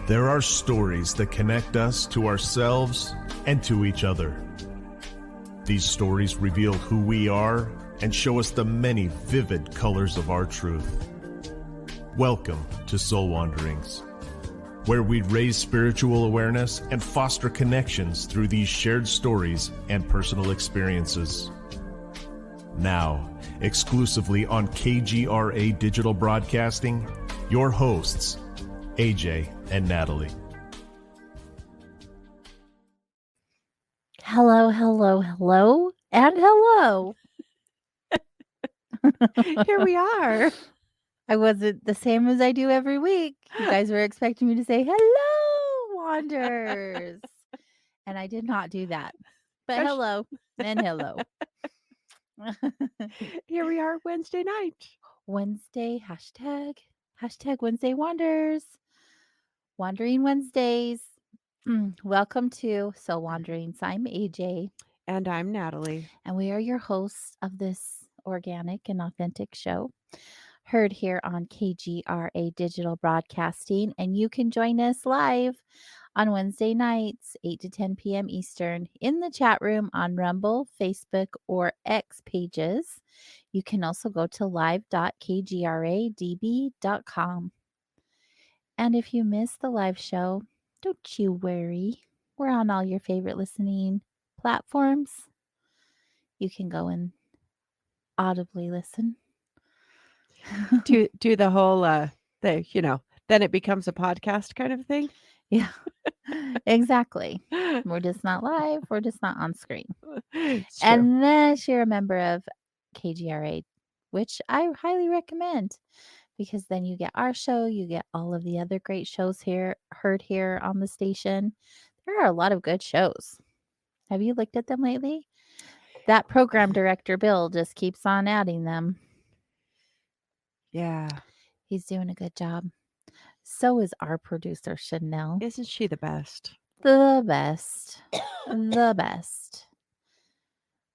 There are stories that connect us to ourselves and to each other. These stories reveal who we are and show us the many vivid colors of our truth. Welcome to Soul Wanderings, where we raise spiritual awareness and foster connections through these shared stories and personal experiences. Now, exclusively on KGRA Digital Broadcasting, your hosts, AJ and Natalie. Hello, hello, hello, and hello. Here we are. I wasn't the same as I do every week. You guys were expecting me to say, hello, Wanders. And I did not do that. But hello and hello. Here we are Wednesday night. Wednesday, hashtag Wednesday Wanders. Wandering Wednesdays. Welcome to Soul Wanderings. I'm AJ. And I'm Natalie. And we are your hosts of this organic and authentic show, heard here on KGRA Digital Broadcasting. And you can join us live on Wednesday nights, 8 to 10 p.m. Eastern, in the chat room on Rumble, Facebook, or X pages. You can also go to live.kgradb.com. And if you miss the live show, don't you worry. We're on all your favorite listening platforms. You can go and audibly listen. do the whole then it becomes a podcast kind of thing. Yeah, exactly. We're just not live. We're just not on screen. Unless you're a member of KGRA, which I highly recommend, because then you get our show, you get all of the other great shows heard here on the station. There are a lot of good shows. Have you looked at them lately? That program director, Bill, just keeps on adding them. Yeah. He's doing a good job. So is our producer, Chanel. Isn't she the best? The best. The best.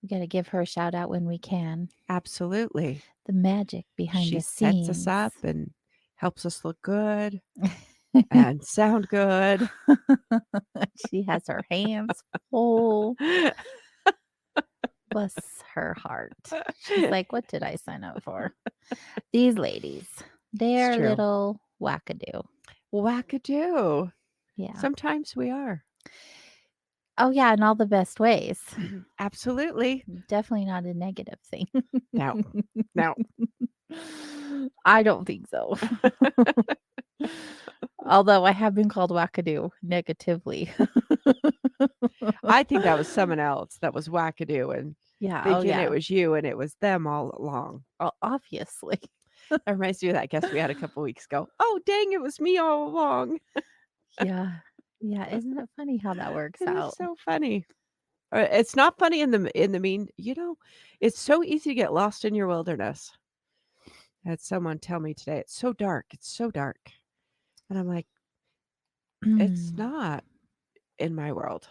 We got to give her a shout out when we can. Absolutely. The magic behind she the scenes. sets us up and helps us look good and sound good. She has her hands full. Bless her heart. She's like, what did I sign up for? These ladies, they're little wackadoo. Wackadoo. Yeah. Sometimes we are. Oh, yeah, in all the best ways. Absolutely. Definitely not a negative thing. No. I don't think so. Although I have been called wackadoo negatively. I think that was someone else that was wackadoo and thinking it was you and it was them all along. Well, obviously. That reminds me of that guest we had a couple weeks ago. Oh, dang, it was me all along. Yeah. Yeah. Isn't it funny how that works out? It's so funny. It's not funny in the mean, it's so easy to get lost in your wilderness. I had someone tell me today, it's so dark. It's so dark. And I'm like, it's not in my world.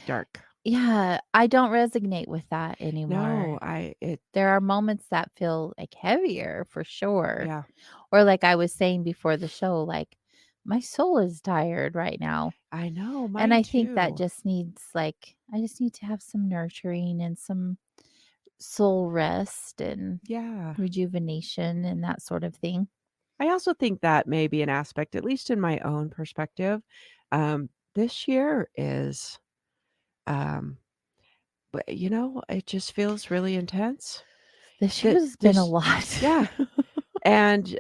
Dark. Yeah, I don't resonate with that anymore. No, there are moments that feel like heavier for sure. Yeah. Or like I was saying before the show, like my soul is tired right now. I know. Mine and I too. think that just needs I just need to have some nurturing and some soul rest and rejuvenation and that sort of thing. I also think that may be an aspect, at least in my own perspective. This year is but it just feels really intense. This year's been a lot. Yeah. And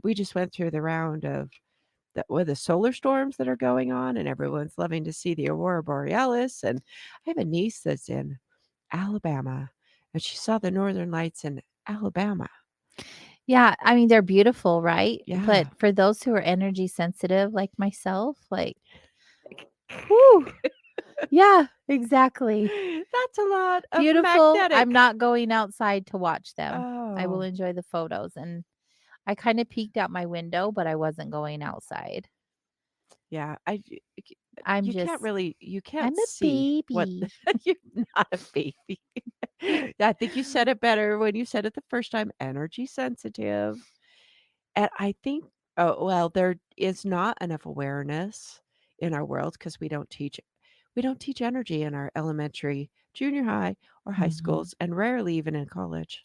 we just went through the round of the solar storms that are going on, and everyone's loving to see the aurora borealis. And I have a niece that's in Alabama, and she saw the northern lights in Alabama. Yeah, I mean, they're beautiful, right? Yeah. But for those who are energy sensitive like myself, whoo. Yeah, exactly. That's a lot of beautiful. magnetic. I'm not going outside to watch them. Oh. I will enjoy the photos. And I kind of peeked out my window, but I wasn't going outside. Yeah, you I'm can't a see baby. you're not a baby. I think you said it better when you said it the first time, energy sensitive. And I think, oh, well, there is not enough awareness in our world because we don't teach energy in our elementary, junior high, or high Mhm. schools, and rarely even in college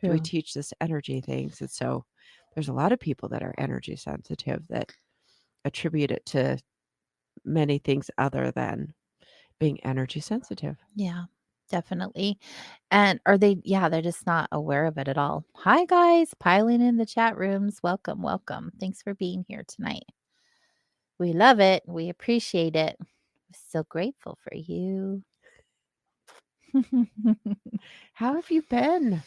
do we True. teach this energy things. And so there's a lot of people that are energy sensitive that attribute it to many things other than being energy sensitive. Yeah, definitely. And are they yeah, they're just not aware of it at all. Hi guys, piling in the chat rooms. Welcome, welcome. Thanks for being here tonight. We love it. We appreciate it. We're so grateful for you. How have you been?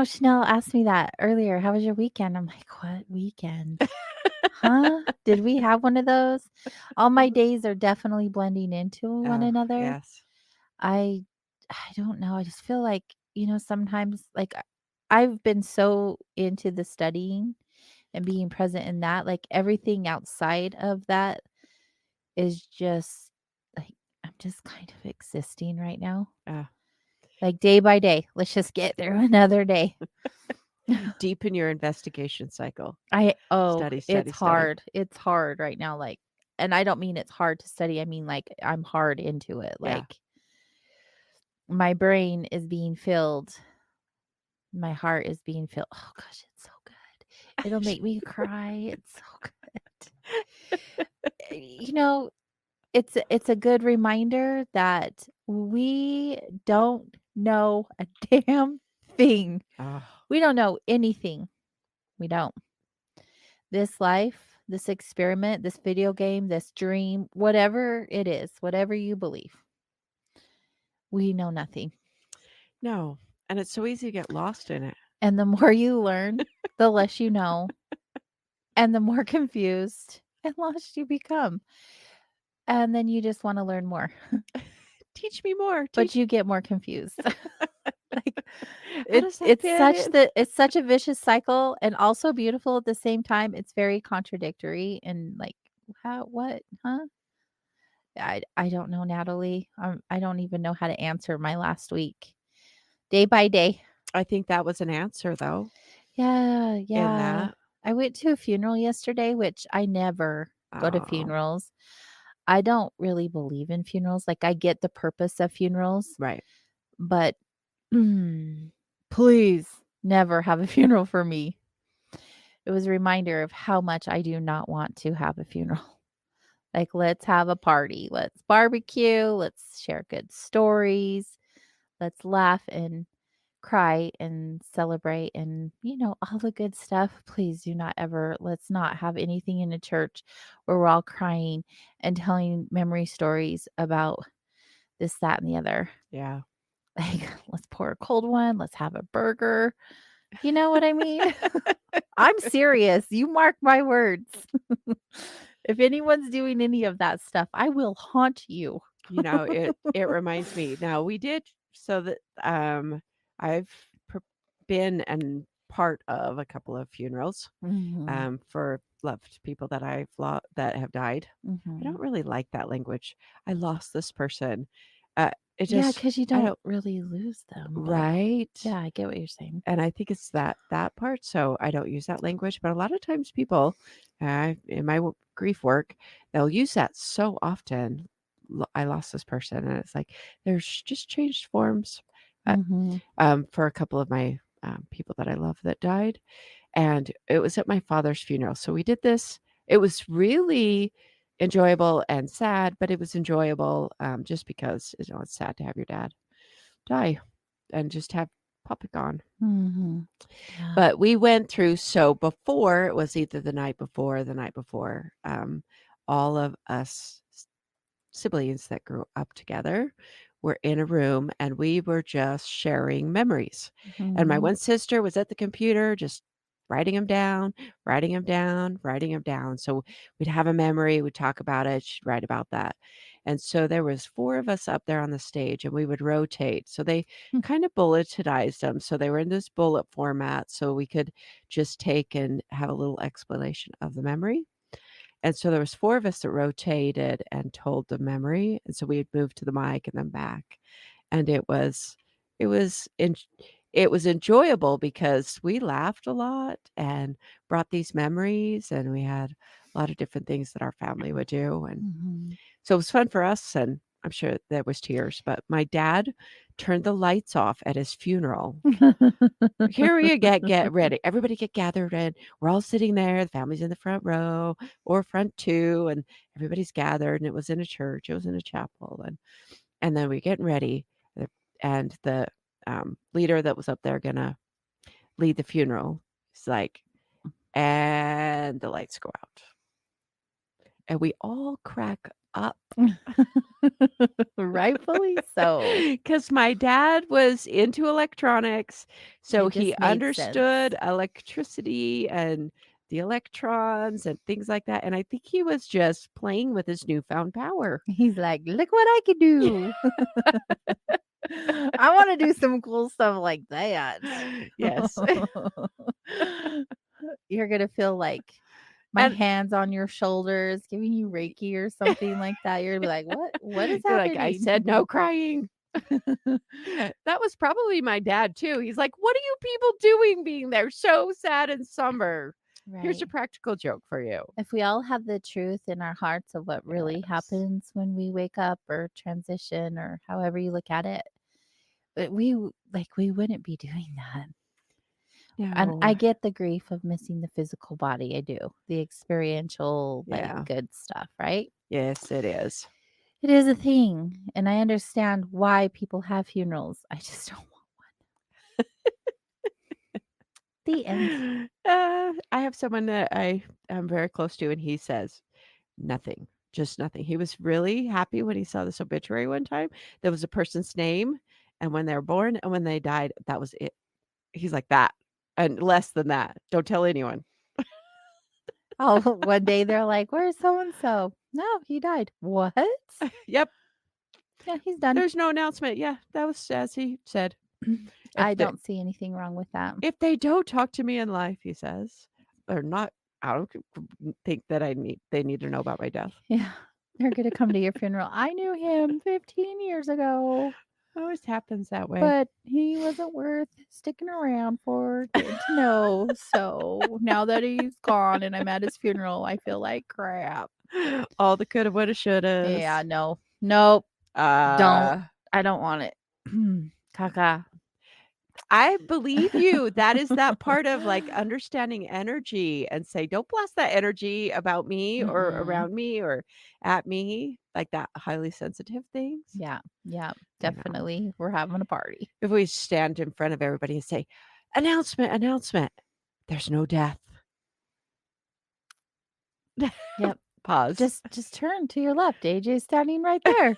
Chanel asked me that earlier. How was your weekend? I'm like, what weekend? Huh? Did we have one of those? All my days are definitely blending into one Oh, another. yes. I I don't know. I just feel like, sometimes like I've been so into the studying and being present in that, like everything outside of that is just like I'm just kind of existing right now. Uh, Like day by day. Let's just get through another day. deepen your investigation cycle. Study, It's study, study. hard. It's hard right now. Like, and I don't mean it's hard to study. I mean like I'm hard into it. Yeah. Like my brain is being filled. My heart is being filled. Oh gosh, it's so good. It'll make me cry. It's so good. You know, it's a good reminder that we don't know a damn thing. Oh, We don't know anything. We don't. This life, this experiment, this video game, this dream, whatever it is, whatever you believe, we know nothing. no. And it's so easy to get lost in it. And the more you learn, the less you know, and the more confused and lost you become. And then you just want to learn more, Teach me more. but Teach. you get more confused. Like How it does that it's fit such in? the it's such a vicious cycle and also beautiful at the same time. It's very contradictory and like how what huh? I don't know, Natalie. I don't even know how to answer my last week. Day by day. I think that was an answer, though, Yeah, in yeah. that. I went to a funeral yesterday, which I never go to Oh, funerals. I don't really believe in funerals. Like I get the purpose of funerals, right. but please never have a funeral for me. It was a reminder of how much I do not want to have a funeral. Like, let's have a party. Let's barbecue. Let's share good stories. Let's laugh and cry and celebrate and, all the good stuff. Please do not ever, let's not have anything in a church where we're all crying and telling memory stories about this, that, and the other. Yeah. Like, let's pour a cold one. Let's have a burger. You know what I mean? I'm serious. You mark my words. If anyone's doing any of that stuff, I will haunt you. It reminds me. Now we did so that I've per- been and part of a couple of funerals Mhm, for loved people that that have died. I mhm. don't really like that language. I lost this person. It Yeah, just because you I don't don't really lose them, but right. yeah, I get what you're saying. And I think it's that part, so I don't use that language, but a lot of times people, in my grief work, they'll use that so often. I lost this person, and it's like there's just changed forms Mhm, for a couple of my people that I love that died, and it was at my father's funeral. So we did this. It was really enjoyable and sad, but it was enjoyable just because it's sad to have your dad die and just have Papa gone. mhm. Yeah. But we went through so before, it was either the night before or the night before, all of us siblings that grew up together were in a room and we were just sharing memories. And my Mhm, one sister was at the computer just writing them down, writing them down, writing them down. So we'd have a memory, we'd talk about it, she'd write about that. And so there was four of us up there on the stage and we would rotate. So they hmm, kind of bulletized them. So they were in this bullet format so we could just take and have a little explanation of the memory. And so there was four of us that rotated and told the memory, and so we'd move to the mic and then back, and it was it was en it was enjoyable because we laughed a lot and brought these memories, and we had a lot of different things that our family would do, and Mhm. so it was fun for us, and I'm sure there was tears, but my dad turned the lights off at his funeral. Here we get ready. Everybody get gathered and we're all sitting there. The family's in the front row or front two, and everybody's gathered. And it was in a church. It was in a chapel, and then we getting ready. And the leader that was up there gonna lead the funeral is like, and the lights go out, and we all crack up. Rightfully so. Because my dad was into electronics, so It he just made sense. understood electricity and the electrons and things like that, and I think he was just playing with his newfound power. He's like, "Look what I could do. I wanna do some cool stuff like that." Yes. You're gonna feel like my And hands on your shoulders, giving you Reiki or something like that. You're gonna be like, "What is you're like, "I happening?" said no crying." That was probably my dad too. He's like, "What are you people doing being there so sad and somber? Here's Right. a practical joke for you." If we all had the truth in our hearts of what really Yes. happens when we wake up or transition or however you look at it, we wouldn't be doing that. And No. I get the grief of missing the physical body. I do. The experiential, like, Yeah. good stuff, right? Yes, it is. It is a thing, and I understand why people have funerals. I just don't want the end. I have someone that I am very close to, and he says nothing, just nothing. He was really happy when he saw this obituary one time. There was a person's name, and when they were born and when they died, that was it. He's like that, and less than that. Don't tell anyone. Oh, one day they're like, "Where's so and so?" No, he died. What? Yep, Yeah, he's done. there's no announcement. Yeah, that was as he said. If I they don't see anything wrong with that. if they don't talk to me in life, he says, or not, I don't think that they need to know about my death. Yeah. They're gonna come to your funeral. I knew him 15 years ago, Always happens that way. but he wasn't worth sticking around for, getting to know. So now that he's gone and I'm at his funeral, I feel like crap. All the coulda, woulda, shouldas. Yeah, no. Nope. Don't. Uh, I don't want it. Caca. I believe you. That is that part of, like, understanding energy and say, "Don't blast that energy about me or Mm-mm. around me or at me," like that highly sensitive things. Yeah. Yeah. I know. Definitely. We're having a party. If we stand in front of everybody and say, "Announcement, announcement," there's no death. Yep. Pause. Just turn to your left. AJ's standing right there.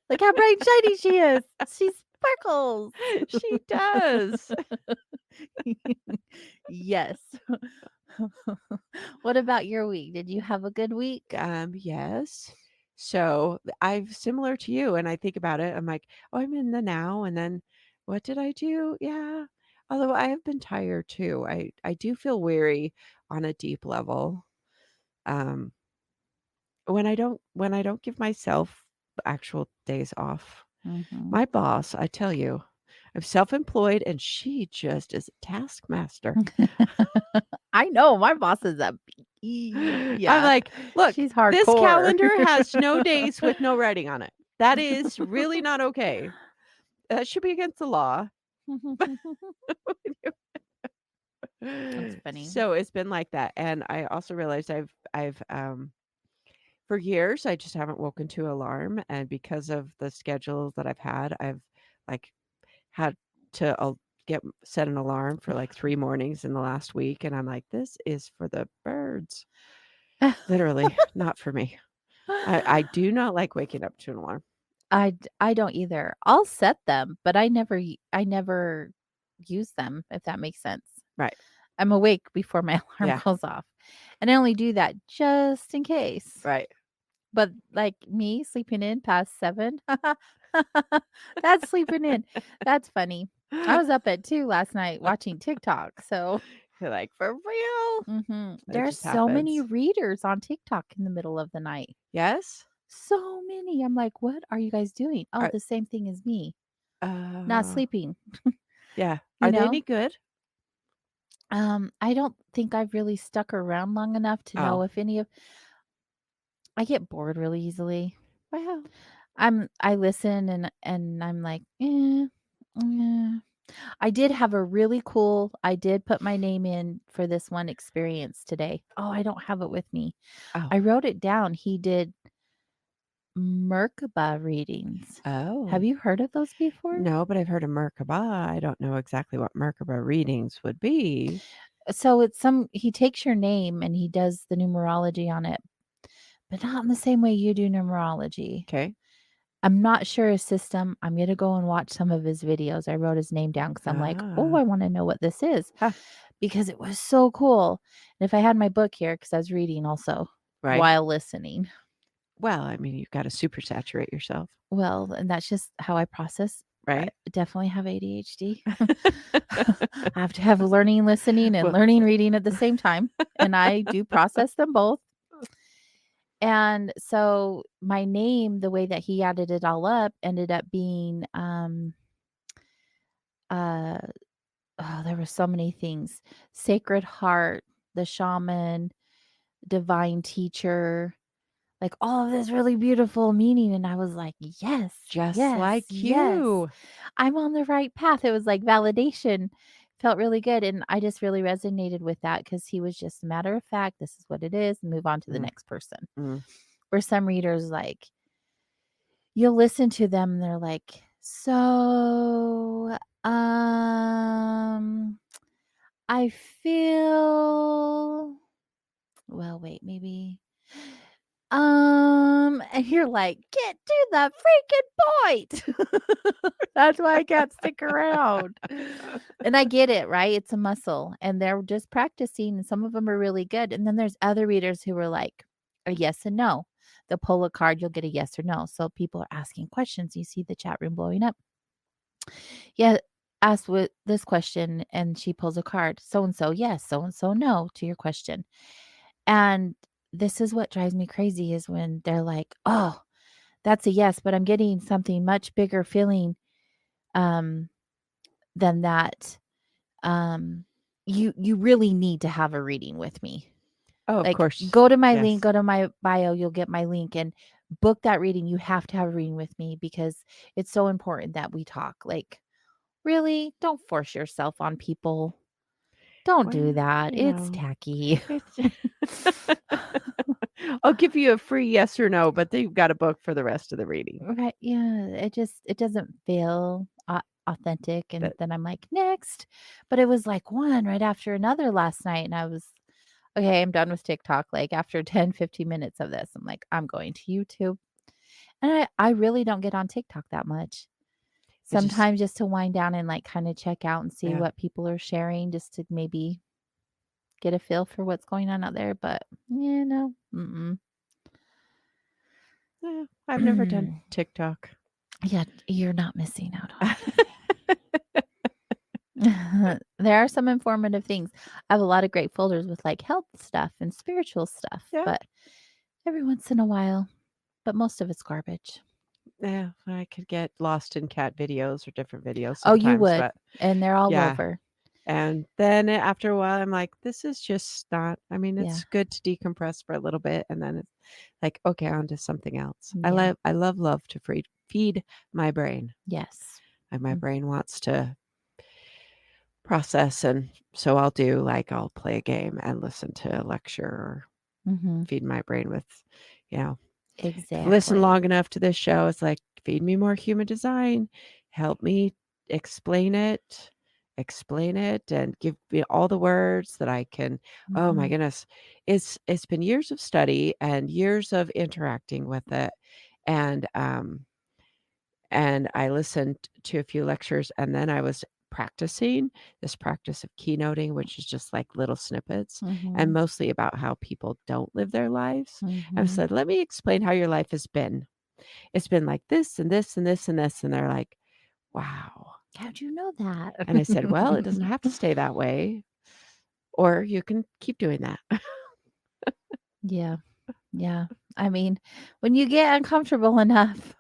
Look how bright and shiny she is. She sparkles. She does. Yes. What about your week? Did you have a good week? Yes. So I've similar to you, and I think about it. I'm like, oh, I'm in the now, and then what did I do? Yeah. Although I have been tired too. I do feel weary on a deep level. Um, when I don't give myself actual days off. Mhm. My boss, I tell you, I'm self-employed, and she just is a taskmaster. I know my boss is a I'm yeah. like, "Look, She's this hardcore. calendar has no days with no writing on it. That is really not okay. That should be against the law." That's funny. So it's been like that, and I also realized for years, I just haven't woken to alarm, and because of the schedule that I've had, I've, like, had to set an alarm for, like, 3 mornings in the last week, and I'm like, "This is for the birds." Literally, not for me. I do not like waking up to an alarm. I don't either. I'll set them, but I never use them, if that makes sense. Right. I'm awake before my alarm Yeah. goes off, and I only do that just in case. Right. But, like, me sleeping in past 7, that's sleeping in. That's funny. I was up at 2 last night watching TikTok, so You're like, "For real?" It there's just so many happens. readers on TikTok in the middle of the night. Yes? So many. I'm like, "What are you guys doing?" "Oh, Are the same thing as me." not Uh, sleeping, yeah. you Are they know? any good? I don't think I've really stuck around long enough to know Oh, if any of I get bored really easily. well, I listen and I'm like, eh. I did have a really cool I did put my name in for this one experience today. Oh, I don't have it with me. oh, I wrote it down. He did Merkaba readings. Have oh. you heard of those before? No, but I've heard of Merkaba. I don't know exactly what Merkaba readings would be. So it's some he takes your name and he does the numerology on it, but not in the same way you do numerology. Okay. I'm not sure his system. I'm gonna go and watch some of his videos. I wrote his name down because I'm like, oh, Ah, I want to know what this is huh, because it was so cool. And if I had my book here, because I was reading also right. while listening, Well, I mean, you've got to super saturate yourself, well, and that's just how I process. I right? definitely have ADHD. I have to have learning listening and Well, learning reading at the same time, and I do process them both. And so my name, the way that he added it all up, ended up being uh oh, there were so many things. Sacred Heart, the shaman, divine teacher, like all of this really beautiful meaning. And I was like, yes, just yes, like yes. you. I'm on the right path. It was like validation. Felt really good. And I just really resonated with that because he was just a matter of fact, this is what it is, and move on to the Mm, next person. mm. Where some readers like you'll listen to them and they're like, so I feel well, wait, maybe and you're like, "Get to the freaking point." That's why I can't stick around. And I get it, right? It's a muscle and they're just practicing and some of them are really good. And then there's other readers who are like a yes and no. They'll pull a card, you'll get a yes or no. So people are asking questions. You see the chat room blowing up. Yeah, ask with this question and she pulls a card. So and so, yes, so and so, no to your question. And this is what drives me crazy is when they're like, "Oh, that's a yes, but I'm getting something much bigger feeling um than that. Um you really need to have a reading with me." Oh, of Like course. go to my link, Yes. go to my bio, you'll get my link and book that reading. You have to have a reading with me because it's so important that we talk. Like, really, don't force yourself on people. Don't do Well, that. It's tacky. it's I'll give you a free yes or no, but then you've got a book for the rest of the reading. Right, yeah, it doesn't feel authentic, and That then I'm like, "Next." But it was, like, one right after another last night, and I was, "Okay, I'm done with TikTok." Like, after 10, 15 minutes of this, I'm like, "I'm going to YouTube." And I really don't get on TikTok that much. it just Sometimes just to wind down and, like, kinda check out and see yeah. what people are sharing just to maybe get a feel for what's going on out there, but, yeah, no, mm-mm. Yeah, I've never done TikTok. Yeah, you're not missing out on there are some informative things. I have a lot of great folders with like health stuff and spiritual stuff, Yeah, but every once in a while, but most of it's garbage. yeah, I could get lost in cat videos or different videos Oh, you sometimes, would. but And they're all yeah. over. And then after a while, I'm like, this is just not, I mean, Yeah. it's good to decompress for a little bit. And then it's like, okay, on to something else. Yeah. I love to feed my brain. Yes. And my brain wants to process. And so I'll play a game and listen to a lecture or Mm-hmm. feed my brain with, you know, if I listen Exactly. long enough to this show, it's like, feed me more human design, help me explain it, and give me all the words that I can. Oh my Mm-hmm. goodness. It's been years of study and years of interacting with it. And I listened to a few lectures and then I was practicing this practice of keynoting, which is just like little snippets Mm-hmm. and mostly about how people don't live their lives. And I Mm-hmm. said, let me explain how your life has been. It's been like this and this and this and this. And they're like, wow. How'd you know that? And I said, well, it doesn't have to stay that way, or you can keep doing that. Yeah. Yeah. I mean, when you get uncomfortable enough,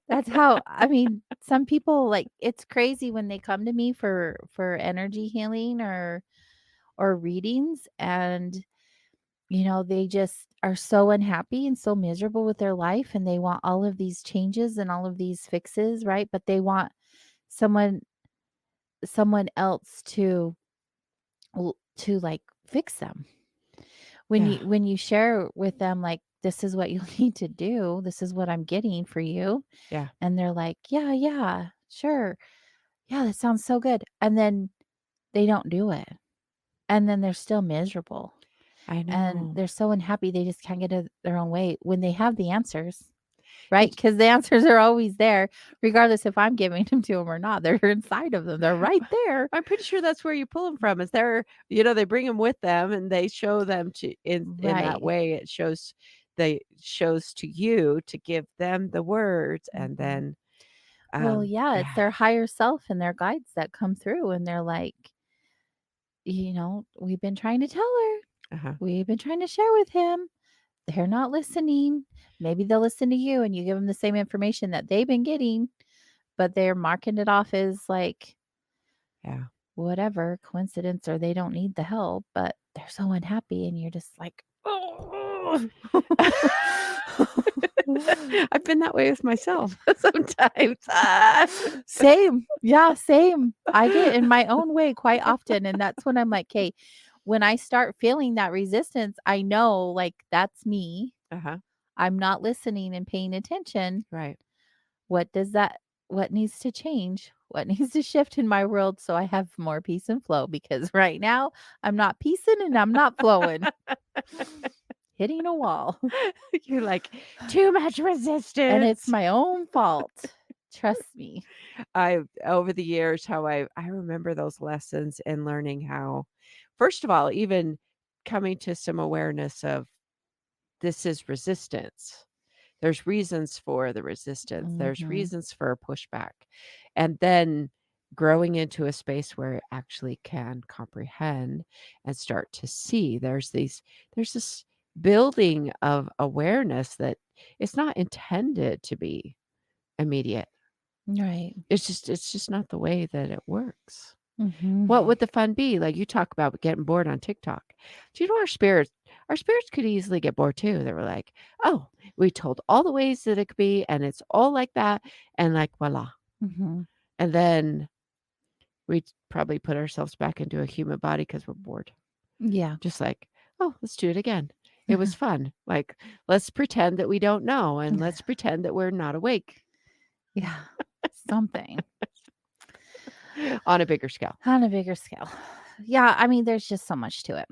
that's how I mean, some people, like, it's crazy when they come to me for energy healing or readings, and, they just are so unhappy and so miserable with their life, and they want all of these changes and all of these fixes, right? But they want someone someone else to, like, fix them. When Yeah. you share with them, like, "This is what you'll need to do. This is what I'm getting for you." Yeah. And they're like, "Yeah, yeah, sure. Yeah, that sounds so good." And then they don't do it. And then they're still miserable. I And know. they're so unhappy they just can't get it their own way when they have the answers, right? It Because the answers are always there, regardless if I'm giving them to them or not. They're inside of them. They're right there. I'm pretty sure that's where you pull them from. Is there, they bring them with them and they show them to in that Right. way. It shows to you to give them the words, and Mhm. then Well, yeah, it's yeah. their higher self and their guides that come through, and they're like, "We've been trying to tell her. Uh-huh. We've been trying to share with him. They're not listening. Maybe they'll listen to you and you give them the same information that they've been getting, but they're marking it off as like Yeah. whatever, coincidence, or they don't need the help, but they're so unhappy and you're just like, "Oh." I've been that way with myself sometimes. Ah. Same. Yeah, same. I get in my own way quite often, and that's when I'm like, "Okay, when I start feeling that resistance, I know, like, that's me. Uh-huh. I'm not listening and paying attention. Right. What does that what needs to change? What needs to shift in my world so I have more peace and flow? Because right now, I'm not peacing and I'm not flowing. Hitting a wall. You're like, too much And it's resistance. my own fault. Trust me. I over the years how I remember those lessons and learning how, first of all, even coming to some awareness of this is resistance. There's reasons for the resistance. There's Mhm. reasons for a pushback. And then growing into a space where it actually can comprehend and start to see. There's this building of awareness that it's not intended to be immediate. Right. It's just not the way that it works. Mhm. What would the fun be? Like you talk about getting bored on TikTok. Do you know our spirits could easily get bored too. They were like, "Oh, we told all the ways that it could be, and it's all like that, and like voila." Mhm. And then we'd probably put ourselves back into a human body because we're bored. Yeah. Just like, "Oh, let's do it again. It was fun." Like, let's pretend that we don't know, and let's pretend that we're not awake Yeah. Something on a bigger scale. on a bigger scale. Yeah, I mean, there's just so much to it.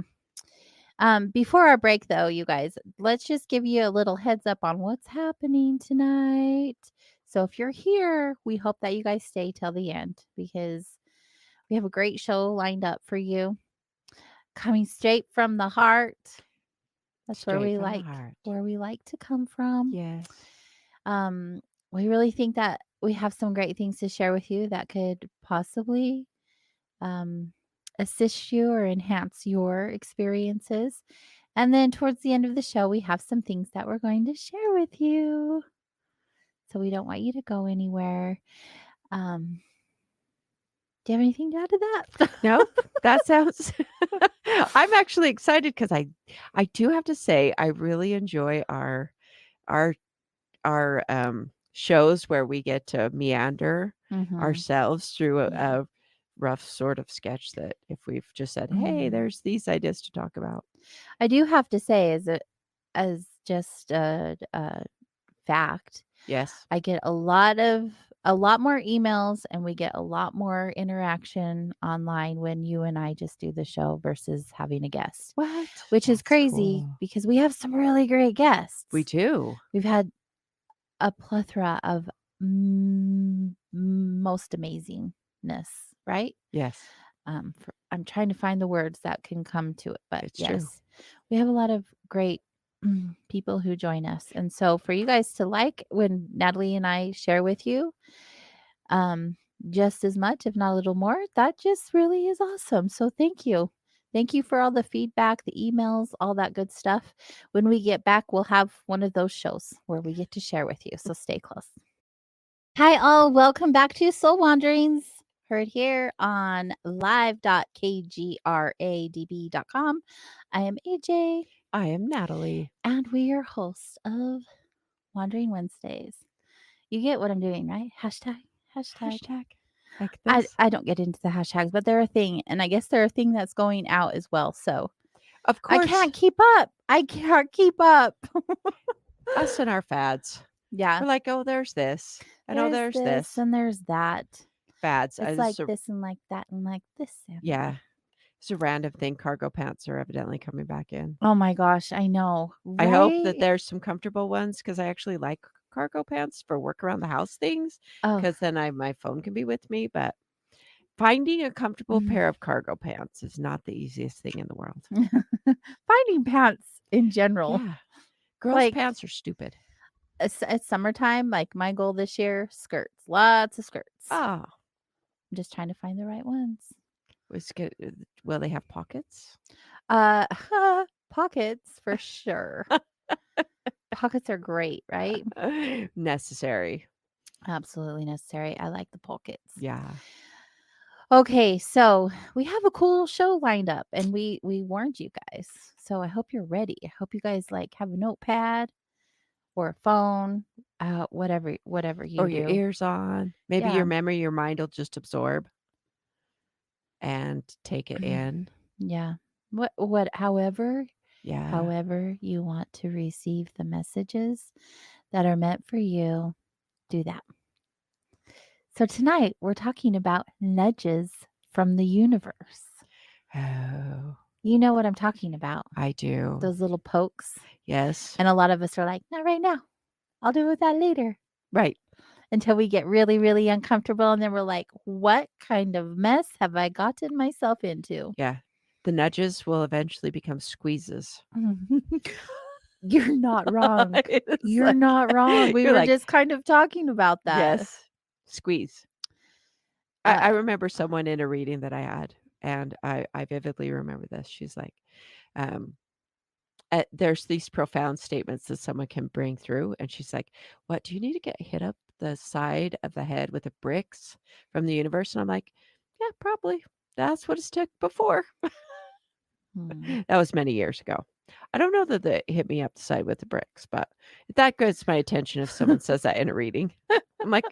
Before our break, though, you guys, let's just give you a little heads up on what's happening tonight. So if you're here, we hope that you guys stay till the end because we have a great show lined up for you. Coming straight from the heart. That's Straight from the heart. where we like to come from. Yes. Um, we really think that we have some great things to share with you that could possibly um, assist you or enhance your experiences. And then towards the end of the show, we have some things that we're going to share with you. So we don't want you to go anywhere. Um, do you have anything to add to that? Nope. That sounds I'm actually excited because I do have to say I really enjoy our shows where we get to meander Mm-hmm. ourselves through Yeah. a rough sort of sketch that if we've just said, "Hey, Mm. there's these ideas to talk about." I do have to say, as just a fact, Yes. I get a lot more emails and we get a lot more interaction online when you and I just do the show versus having a guest, What? which is That's crazy cool. because we have some really great We guests. do. We've had a plethora of most amazingness, right? Yes. I'm trying to find the words that can come to it, but It's true. yes, we have a lot of great people who join us. And so for you guys to like when Natalie and I share with you, um, just as much, if not a little more, that just really is awesome. So thank you. Thank you for all the feedback, the emails, all that good stuff. When we get back, we'll have one of those shows where we get to share with you. So stay close. Hi, all. Welcome back to Soul Wanderings. Heard here on live.kgradb.com. I am AJ, I am Natalie. and we are hosts of Wandering Wednesdays. You get what I'm doing, right? Hashtag, hashtag. Hashtag like I, this. I don't get into the hashtags, but they're a thing. And I guess they're a thing that's going out as well. So Of I course, can't keep up. I can't keep up. us and our fads. Yeah. We're like, oh, there's this. I know There's there's this this. and there's that. Fads. It's like this and like that and like this. And Yeah. It's a random thing. Cargo pants are evidently coming back in. oh my gosh, I know, I hope that right? there's some comfortable ones because I actually like cargo pants for work around the house things Oh, because then my phone can be with me. But finding a comfortable mm. pair of cargo pants is not the easiest thing in the world. Finding pants in general. Yeah. Girls' Like pants are stupid. it's summertime. Like my goal this year, skirts, lots of skirts. Oh, I'm just trying to find the right ones. it's good. Will they have pockets? Uh, pockets for sure. Pockets are great, right? Necessary. Absolutely necessary. I like the pockets. Yeah. Okay, so we have a cool show lined up, and we warned you guys. So I hope you're ready. I hope you guys like have a notepad or a phone, whatever you Or your do. ears on. Maybe Yeah. your memory, your mind will just absorb and take it in. Yeah. However Yeah. you want to receive the messages that are meant for you, do that. So tonight we're talking about nudges from the universe. Oh, You know what I'm talking about. I do. Those little pokes. Yes. And a lot of us are like, not right now. I'll do that later. Right. Until we get really, really uncomfortable. And then we're like, what kind of mess have I gotten myself into? Yeah. The nudges will eventually become squeezes. You're not wrong. It's You're like- not wrong. We you're were like, just kind of talking about that. yes, squeeze. Uh, I remember someone in a reading that I had, and I vividly remember this. She's like, um, there's these profound statements that someone can bring through, and she's like, "What do you need to get hit up the side of the head with the bricks from the universe?" And I'm like, "Yeah, probably. That's what it's took before." hmm. That was many years ago. I don't know that they hit me up the side with the bricks, but that gets my attention if someone says that in a reading. I'm like,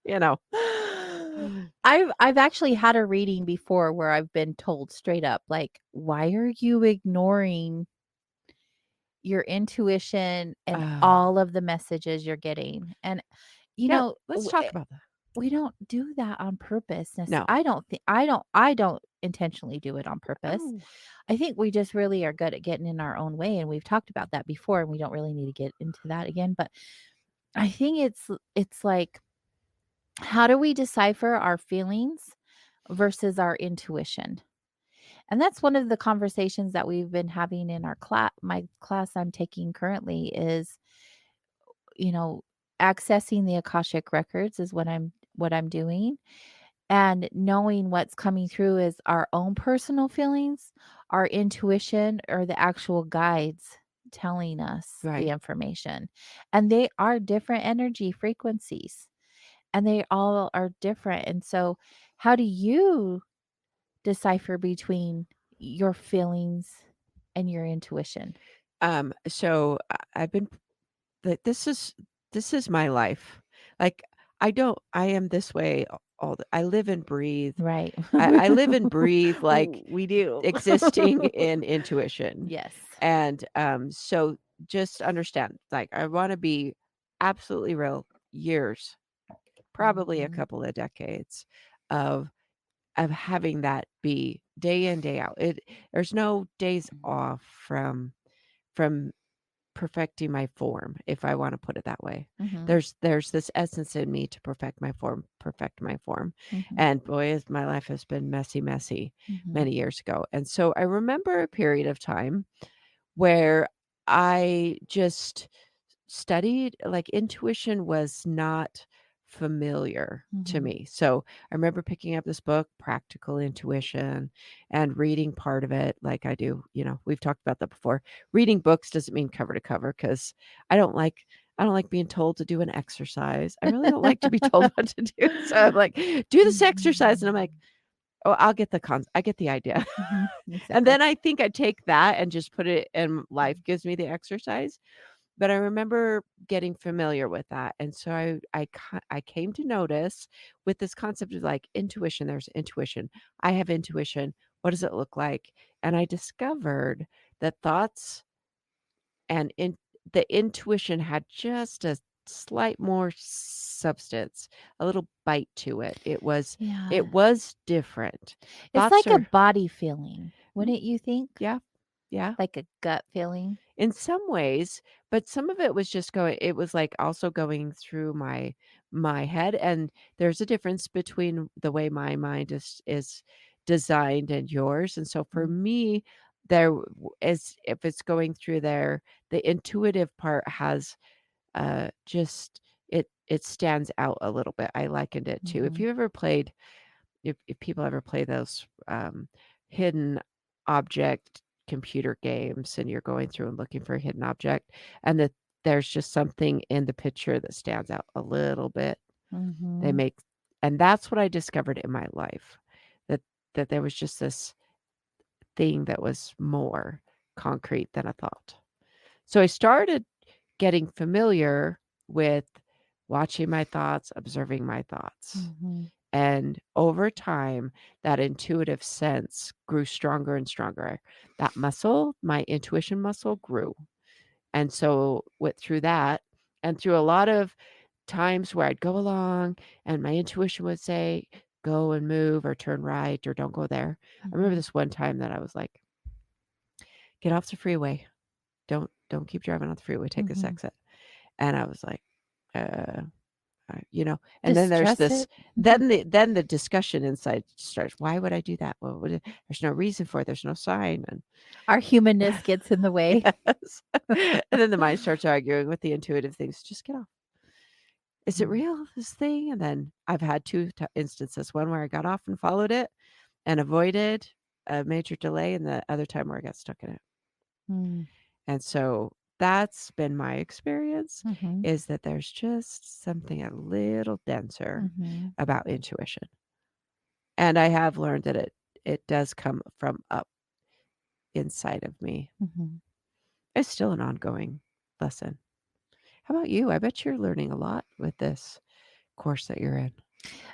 you know. I've actually had a reading before where I've been told straight up, like, why are you ignoring your intuition and Oh, all of the messages you're getting? And you yeah, know, let's talk about that. we don't do that on purpose. No. I don't think I don't intentionally do it on purpose. Oh, I think we just really are good at getting in our own way, and we've talked about that before, and we don't really need to get into that again. But I think it's like, how do we decipher our feelings versus our intuition? And that's one of the conversations that we've been having in our class. My class I'm taking currently is, you know, accessing the Akashic records is what I'm doing, and knowing what's coming through is our own personal feelings, our intuition, or the actual guides telling us the right. information. And they are different energy frequencies, and they all are different. And so, how do you decipher between your feelings and your intuition? So I've been this is my life. Like I am this way I live and breathe. Right. I live and breathe like We do. existing in intuition. Yes. And so just understand, like I want to be absolutely real years, probably a Mhm. couple of decades of having that be day in, day out. There's no days off from perfecting my form, if I want to put it that way. Mhm. There's this essence in me to perfect my form. Mhm. And boy, my life has been messy Mhm. many years ago. And so I remember a period of time where I just studied, like intuition was not familiar to Mhm. me. So I remember picking up this book, Practical Intuition, and reading part of it like I do. We've talked about that before. Reading books doesn't mean cover to cover because I don't like I don't like being told to do an exercise. I really don't like to be told what to do. So I'm like, do this exercise. And I'm like, oh, I get the idea. Mhm. And Exactly. then I think I take that and just put it in life gives me the exercise. But I remember getting familiar with that. And so I came to notice with this concept of like intuition, there's intuition. I have intuition. What does it look like? And I discovered that thoughts and the intuition had just a slight more substance, a little bite to it. Yeah. It was different. It's Thoughts like a are body feeling, mm, wouldn't you think? yeah, yeah. Like a gut feeling? In some ways, but some of it was just going it was, like, also going through my head, and there's a difference between the way my mind is designed and yours, and so for Mm. me, there is if it's going through there, the intuitive part has, just it stands out a little bit. I likened it to if Mhm. you ever played if people ever play those hidden object computer games and you're going through and looking for a hidden object and that there's just something in the picture that stands out a little bit they Mhm. make and that's what I discovered in my life that there was just this thing that was more concrete than a thought. So I started getting familiar with watching my thoughts, observing my thoughts. Mhm. And over time, that intuitive sense grew stronger and stronger. That muscle, my intuition muscle, grew. And so went through that and through a lot of times where I'd go along and my intuition would say, go and move or turn right or don't go there. I remember Mhm. this one time that I was like, get off the freeway. Don't keep driving on the freeway. Take this Mhm. exit. And I was like, uh and then Just there's trust this it. Mhm. then the discussion inside starts, "Why would I do that? Well, there's no reason for it, there's no sign," and Our humanness gets in the way. yes. And then the mind starts arguing with the intuitive things, "Just get off. Is it Mm. real, this thing?" And then I've had 2 instances, one where I got off and followed it and avoided a major delay, and the other time where I got stuck in it. Mm. And so that's been my experience, Mhm. is that there's just something a little denser Mhm. about intuition. And I have learned that it does come from up inside of me. Mhm. It's still an ongoing lesson. How about you? I bet you're learning a lot with this course that you're in.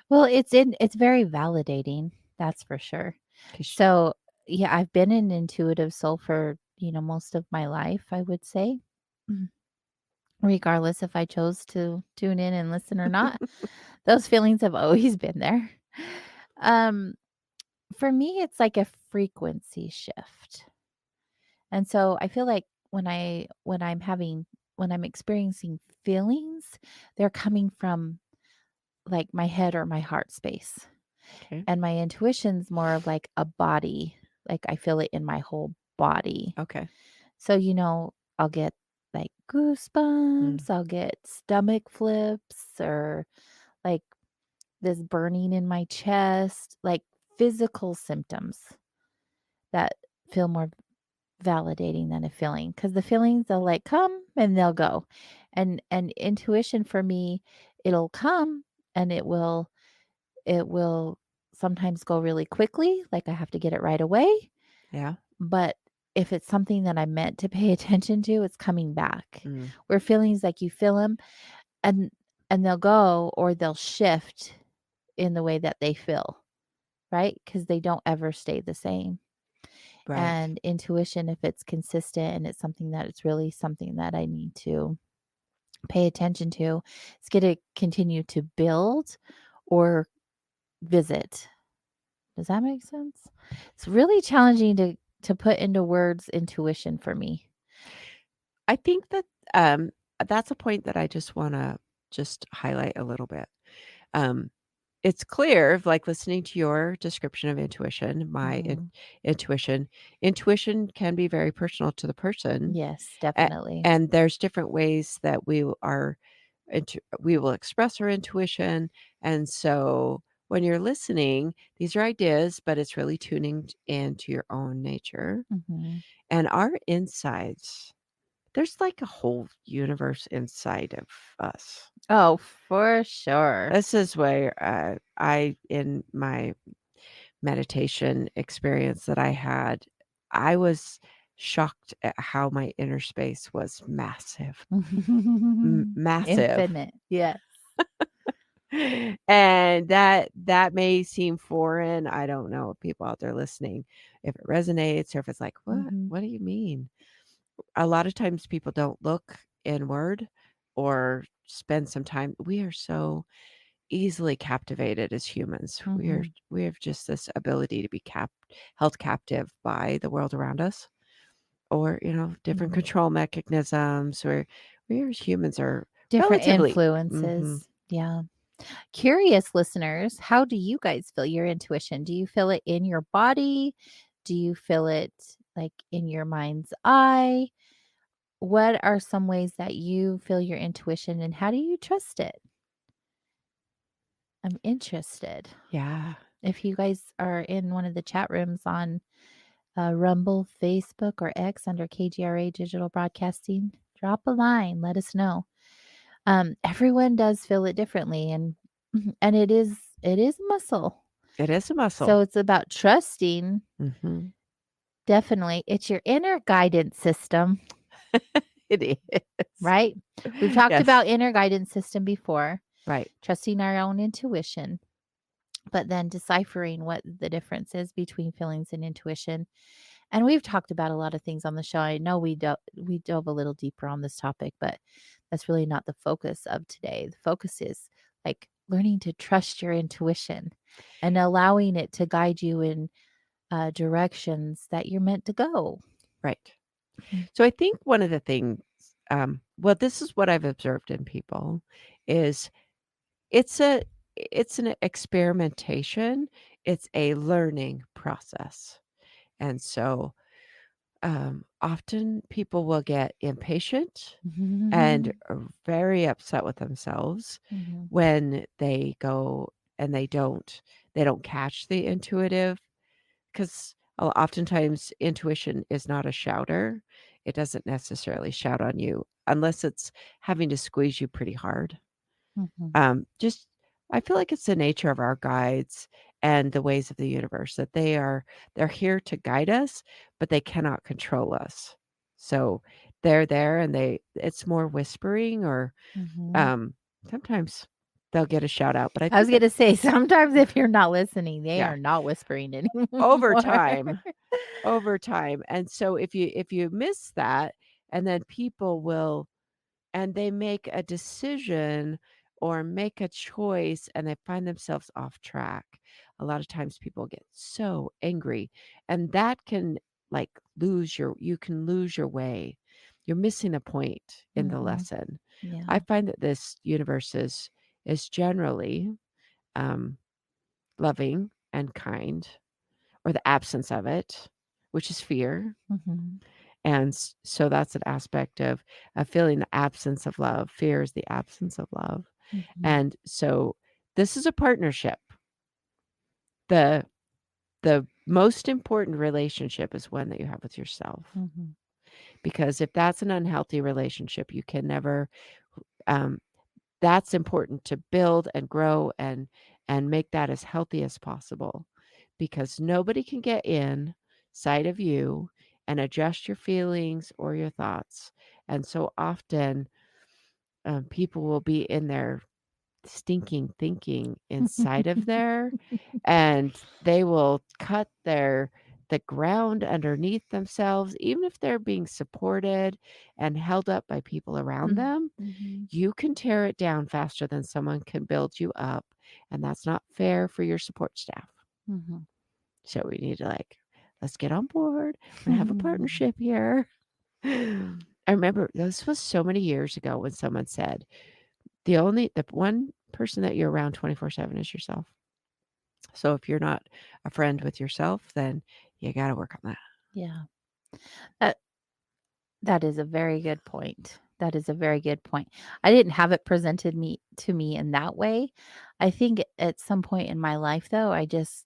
Well, it's very validating, that's for sure. 'Cause So, yeah, I've been an intuitive soul for, most of my life, I would say. Mm. Regardless if I chose to tune in and listen or not. Those feelings have always been there. Um, for me, it's like a frequency shift. And so I feel like when I'm experiencing feelings, they're coming from like my head or my heart space. okay. And my intuition's more of like a body, like I feel it in my whole body. Okay. So, I'll get like Mm, goosebumps, I'll get stomach flips or like this burning in my chest, like physical symptoms that feel more validating than a feeling because the feelings they'll like come and they'll go. And intuition for me, it'll come and it will sometimes go really quickly, like I have to get it right away. yeah. But if it's something that I'm meant to pay attention to, it's coming back. Mm, Where feelings like you feel them and they'll go or they'll shift in the way that they feel, right? Because they don't ever stay the same. right. And intuition, if it's consistent and it's something that it's really something that I need to pay attention to, it's going to continue to build or visit. Does that make sense? It's really challenging to put into words intuition for me. I think that um that's a point that I just want to just highlight a little bit. Um it's clear, like listening to your description of intuition, Mhm. intuition, intuition can be very personal to the person. Yes, A- definitely. and there's different ways that we will express our intuition. And so when you're listening, these are ideas, but it's really tuning into your own nature Mhm. and our insides. there's like a whole universe inside of us. Oh, for sure. This is where I, in my meditation experience that I had, I was shocked at how my inner space was massive, massive. Infinite. Yes. And that may seem foreign. I don't know if people out there listening, if it resonates or if it's like, Mhm. what do you mean? A lot of times people don't look inward or spend some time. We are so easily captivated as humans. Mhm. We have just this ability to be held captive by the world around us, or different Mhm. control mechanisms. Where we as humans are Different relatively. Mhm. influences. Yeah. Curious listeners, how do you guys feel your intuition? Do you feel it in your body? Do you feel it like in your mind's eye? What are some ways that you feel your intuition and how do you trust it? I'm interested. Yeah. If you guys are in one of the chat rooms on Rumble, Facebook, or X under KGRA Digital Broadcasting, drop a line. Let us know. Everyone does feel it differently, and and it is muscle. It is a muscle. So it's about trusting. Mhm. Definitely, it's your inner guidance system, It is. right? We've talked Yes. about inner guidance system before, Right. trusting our own intuition, but then deciphering what the difference is between feelings and intuition. And we've talked about a lot of things on the show. I know we dove a little deeper on this topic, but that's really not the focus of today. The focus is like learning to trust your intuition and allowing it to guide you in directions that you're meant to go. Right. Mhm. So I think one of the things, well, this is what I've observed in people, is it's a it's an experimentation. It's a learning process, and so often people will get impatient and are very upset with themselves Mhm. when they go and they don't catch the intuitive, because oftentimes intuition is not a shouter. It doesn't necessarily shout on you unless it's having to squeeze you pretty hard. Mhm. Just I feel like it's the nature of our guides and the ways of the universe that they're here to guide us, but they cannot control us. So they're there and it's more whispering, or Mhm. um sometimes they'll get a shout out. But I I was think that, gonna say sometimes if you're not listening, they yeah, are not whispering over anymore. time, over time. And so if you miss that, and then people will, and they make a decision or make a choice and they find themselves off track. A lot of times people get so angry, and that can like you can lose your way. You're missing a point in the Mhm. lesson. I Yeah. find that this universe is generally um, loving and kind, or the absence of it, which is fear. Mhm. And so that's an aspect of feeling the absence of love. Fear is the absence of love. Mhm. And so this is a partnership. The the most important relationship is one that you have with yourself. Mhm. Because if that's an unhealthy relationship, you can never um, that's important to build and grow and make that as healthy as possible, because nobody can get inside of you and adjust your feelings or your thoughts. And so often people will be in their stinking thinking inside of there, and they will cut the ground underneath themselves, even if they're being supported and held up by people around them. Mhm. You can tear it down faster than someone can build you up, and that's not fair for your support staff. Mhm. So we need to let's get on board. We're gonna have a partnership here. I remember this was so many years ago when someone said, the one person that you're around 24/7 is yourself. So if you're not a friend with yourself, then you got to work on that. Yeah. That that is a very good point. That is a very good point. I didn't have it presented me to me in that way. I think at some point in my life though, I just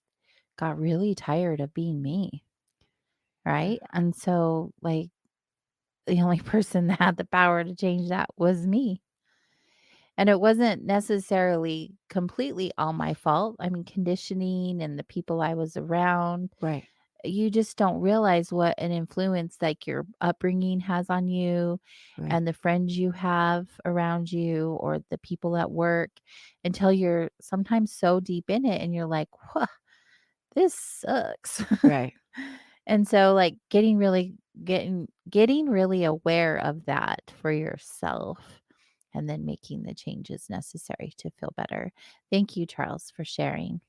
got really tired of being me, right? And so like the only person that had the power to change that was me. And it wasn't necessarily completely all my fault. I mean, conditioning and the people I was around, Right. you just don't realize what an influence like your upbringing has on you Right. and the friends you have around you or the people at work until you're sometimes so deep in it and you're like, "Whoa, this sucks." Right. And so like getting really aware of that for yourself and then making the changes necessary to feel better. Thank you, Charles, for sharing.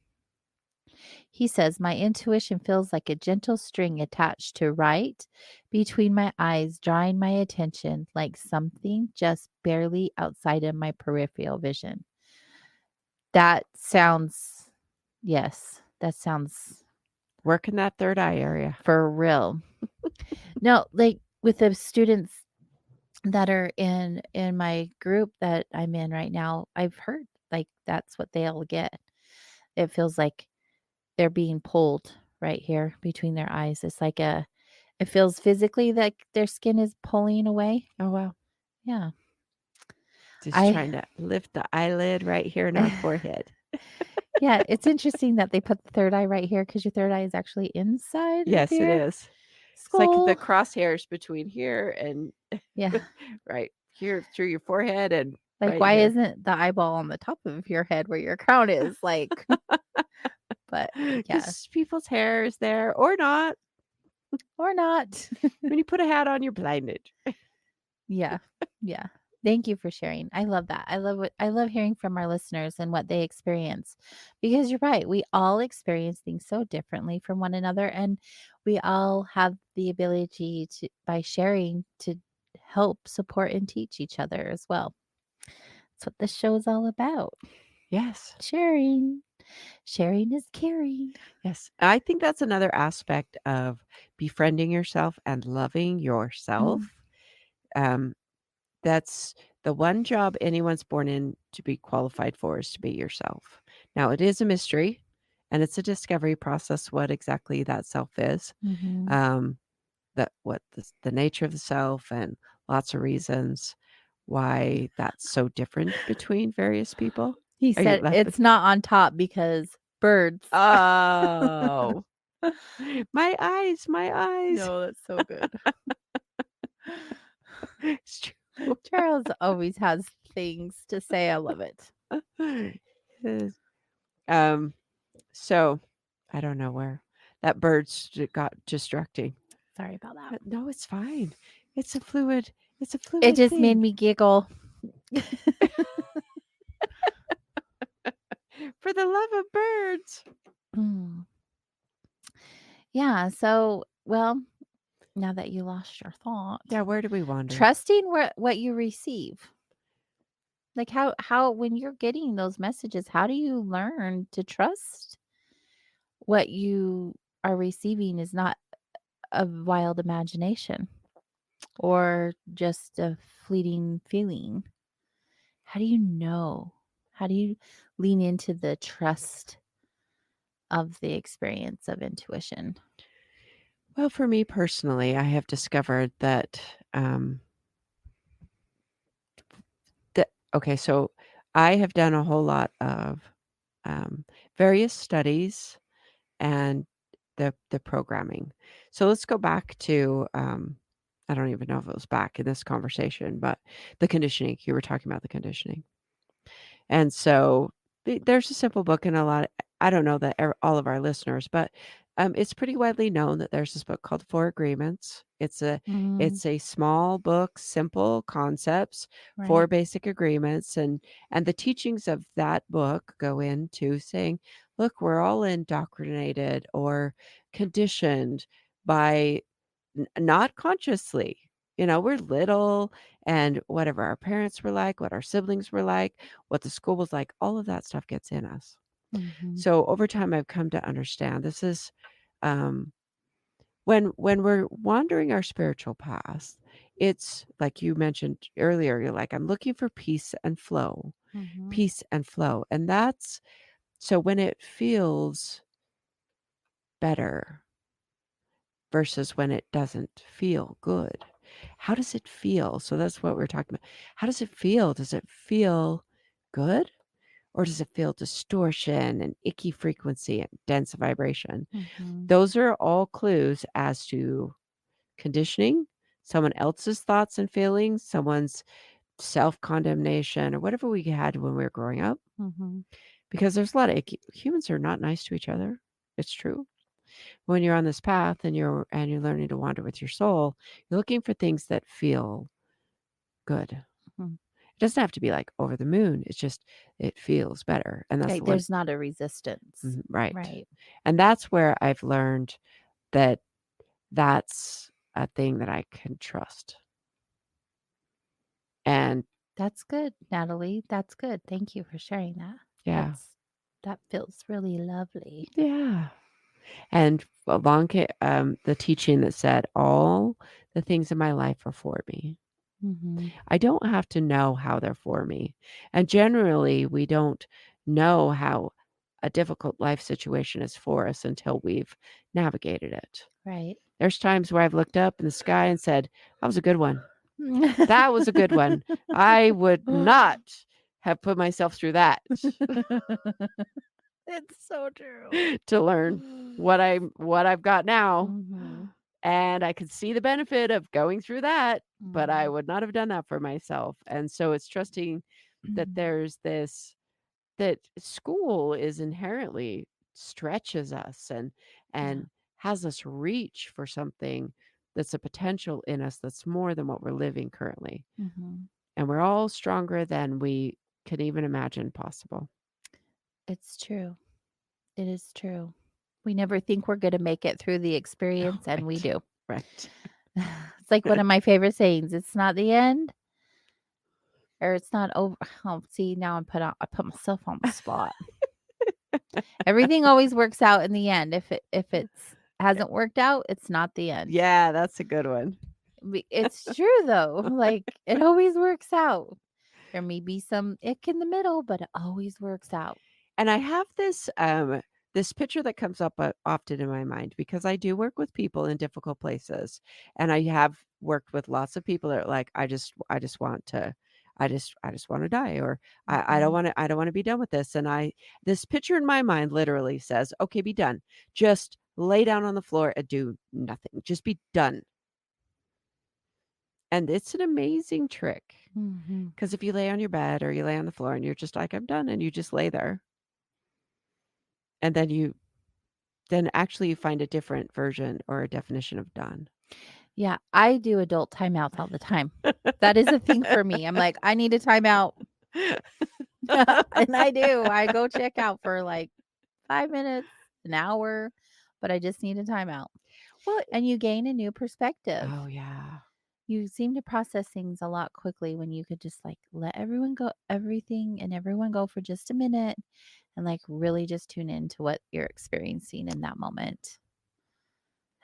He says, my intuition feels like a gentle string attached to right between my eyes, drawing my attention like something just barely outside of my peripheral vision. That sounds, yes, that sounds Working that third eye area. for real. No, like with the students that are in my group that I'm in right now, I've heard like that's what they'll get. It feels like they're being pulled right here between their eyes. It's like it feels physically like their skin is pulling away. Oh, wow. Yeah. Just I trying to lift the eyelid right here in our forehead. yeah, it's interesting that they put the third eye right here because your third eye is actually inside of Yes, it your is. It's like the skull. crosshairs between here and Yeah. right here through your forehead and Like right why here. isn't the eyeball on the top of your head where your crown is? Like but yeah. Because people's hair is there or not. Or not. When you put a hat on, you're blinded. Yeah. Yeah. Thank you for sharing. I love that. I love hearing from our listeners and what they experience. Because you're right, we all experience things so differently from one another and we all have the ability to by sharing to help support and teach each other as well. That's what this show is all about. Yes. Sharing. Sharing is caring. Yes. I think that's another aspect of befriending yourself and loving yourself. Um, that's the one job anyone's born in to be qualified for is to be yourself. Now, it is a mystery and it's a discovery process what exactly that self is. Mm-hmm. That what the nature of the self and lots of reasons why that's so different between various people. He Are you said laughing? it's not on top because birds. Oh, my eyes, my eyes. No, that's so good. It's true. Charles always has things to say. I love it. Yes. Um, so I don't know where that got distracting. Sorry about that. No, it's fine. It's a fluid. It's a It fluid just made thing. me giggle. For the love of birds. Mm. Yeah. So, well, now that you lost your thought, Yeah, where do we wander? trusting what you receive. Like how when you're getting those messages, how do you learn to trust what you are receiving is not a wild imagination or just a fleeting feeling? How do you know? How do you lean into the trust of the experience of intuition? Well, for me personally, I have discovered that okay, so I have done a whole lot of various studies and the programming. So let's go back to I don't even know if it was back in this conversation, but the conditioning. You were talking about the conditioning. And so there's a simple book and a lot I don't know that all of our listeners, but it's pretty widely known that there's this book called Four Agreements. Mm, It's a small book, simple concepts, four right. basic agreements, and the teachings of that book go into saying, look, we're all indoctrinated or conditioned by not consciously. You know, we're little and whatever our parents were like, what our siblings were like, what the school was like, all of that stuff gets in us. Mhm. So over time, I've come to understand this is um, when we're wandering our spiritual path. It's like you mentioned earlier. You're like, I'm looking for Mhm. peace and flow, and that's so when it feels better versus when it doesn't feel good. How does it feel? So that's what we're talking about. How does it feel? Does it feel good? Or does it feel distortion and icky frequency and dense vibration? Mhm. Those are all clues as to conditioning, someone else's thoughts and feelings, someone's self-condemnation, or whatever we had when we were growing up. Mhm. Because there's a lot of icky humans are not nice to each other. It's true. When you're on this path and you're learning to wander with your soul, you're looking for things that feel good. Mhm. It doesn't have to be like over the moon. It's just it feels better. And that's Right, the one there's not a resistance. right. Right. And that's where I've learned that that's a thing that I can trust. And That's good, Natalie. That's good. Thank you for sharing that. yeah. That feels really lovely. Yeah. And along the teaching that said all the things in my life are for me. Mhm. I don't have to know how they're for me. And generally, we don't know how a difficult life situation is for us until we've navigated it. Right. There's times where I've looked up in the sky and said, that was a good one. That was a good one. I would not have put myself through that It's so true. to learn what I've got now. Mhm. And I could see the benefit of going through that, but I Mhm. would not have done that for myself. And so it's trusting that there's this that school is inherently stretches us Yeah. and has us reach for something that's a potential in us that's more than what we're living currently. Mhm. And we're all stronger than we can even imagine possible. It's true. It is true. We never think we're gonna make it through the experience, and we Right. do. Right. It's like one of my favorite sayings, "It's not the end, or it's not over." Oh, see, now I put myself on the spot. Everything always works out in the end. If it's hasn't worked out, it's not the end. Yeah, that's a good one. It's true though. Like, it always works out. There may be some ick in the middle, but it always works out. And I have this picture that comes up often in my mind because I do work with people in difficult places, and I have worked with lots of people that are like, I just want to, I just want to die, or I don't Mhm. want to, I don't want to be done with this. And this picture in my mind literally says, okay, be done. Just lay down on the floor and do nothing. Just be done. And it's an amazing trick Mhm. because if you lay on your bed or you lay on the floor and you're just like, I'm done, and you just lay there, and then actually you find a different version or a definition of done. Yeah, I do adult timeouts all the time. That is a thing for me. I'm like, "I need a timeout." And I do. I go check out for, like, 5 minutes, an hour, but I just need a timeout. Well, And you gain a new perspective. oh yeah. You seem to process things a lot quickly when you could just, like, let everything and everyone go for just a minute and, like, really just tune into what you're experiencing in that moment.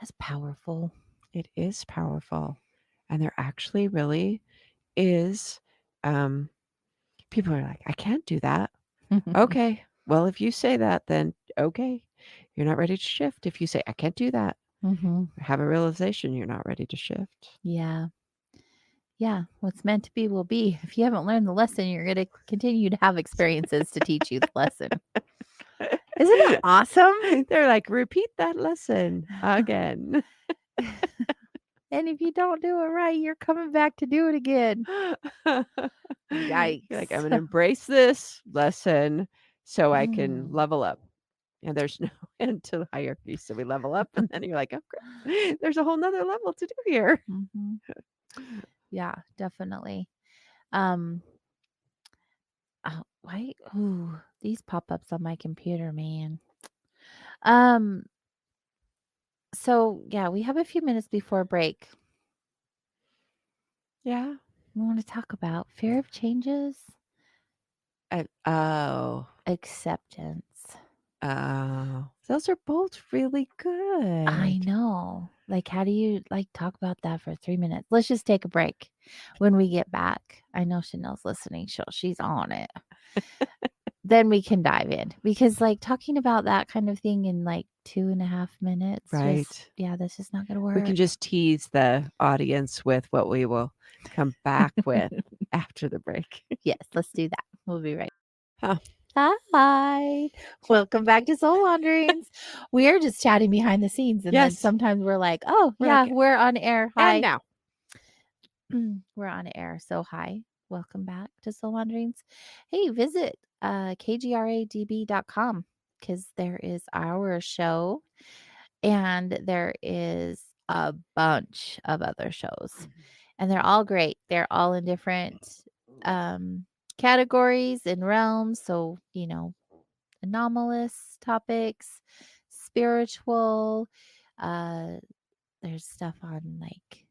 That's powerful. It is powerful. And there actually really is people are like, I can't do that. Okay. Well, if you say that, then okay. You're not ready to shift. If you say, I can't do that, Mhm. have a realization you're not ready to shift. Yeah. Yeah, what's meant to be will be. If you haven't learned the lesson, you're gonna continue to have experiences to teach you the lesson. Isn't it awesome? They're like, repeat that lesson again. And if you don't do it right, you're coming back to do it again. You're like, I'm Yikes. going to embrace this lesson so I can level up. And there's no end to the hierarchy. So we level up, and then you're like, oh, crap. There's a whole nother level to do here. Mhm. Yeah, definitely. Um, why ooh, these pop-ups on my computer, man. Um, so yeah, we have a few minutes before break. Yeah. We want to talk about fear of changes, Oh, acceptance. those are both really I good. know. Like, how do you like talk about that for 3 minutes? Let's just take a break. When we get back, I know Chanel's listening. She's on it. then we can dive in, because like talking about that kind of thing in like 2.5 minutes, Right. just that's just not gonna We work. can just tease the audience with what we will come back with after the break. Yes, let's do that. We'll be right. Huh. Hi. Welcome back to Soul Wanderings. We are just chatting behind the scenes, and then Yes. sometimes we're like, "Oh, We're yeah, like, we're on air. and Hi." now. We're on air. So hi. Welcome back to Soul Wanderings. Hey, visit kgradb.com, because there is our show and there is a bunch of other shows. And they're all great. They're all in different um categories and realms. So, anomalous topics, spiritual, uh there's stuff on like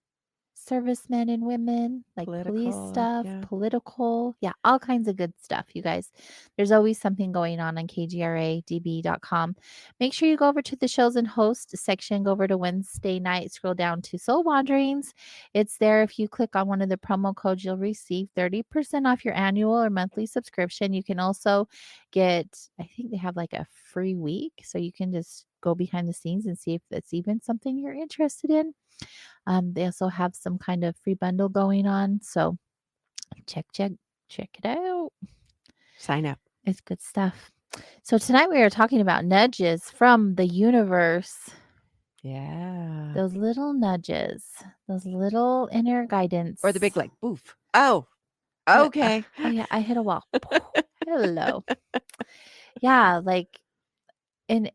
servicemen and women, like police Political, stuff, yeah. political, all kinds of good stuff, you guys. There's always something going on kgradb.com. Make sure you go over to the shows and host section, go over to Wednesday night, scroll down to Soul Wanderings. It's there. If you click on one of the promo codes, you'll receive 30% off your annual or monthly subscription. You can also get, I think they have like a free week, so you can just go behind the scenes and see if it's even something you're interested in. They also have some kind of free bundle going on. So check it out. Sign up. It's good stuff. So tonight we are talking about nudges from the universe. Yeah. Those little nudges, those little inner guidance. Or the big like boof. Oh, What- okay. oh yeah, I hit a wall. Hello. Yeah, like and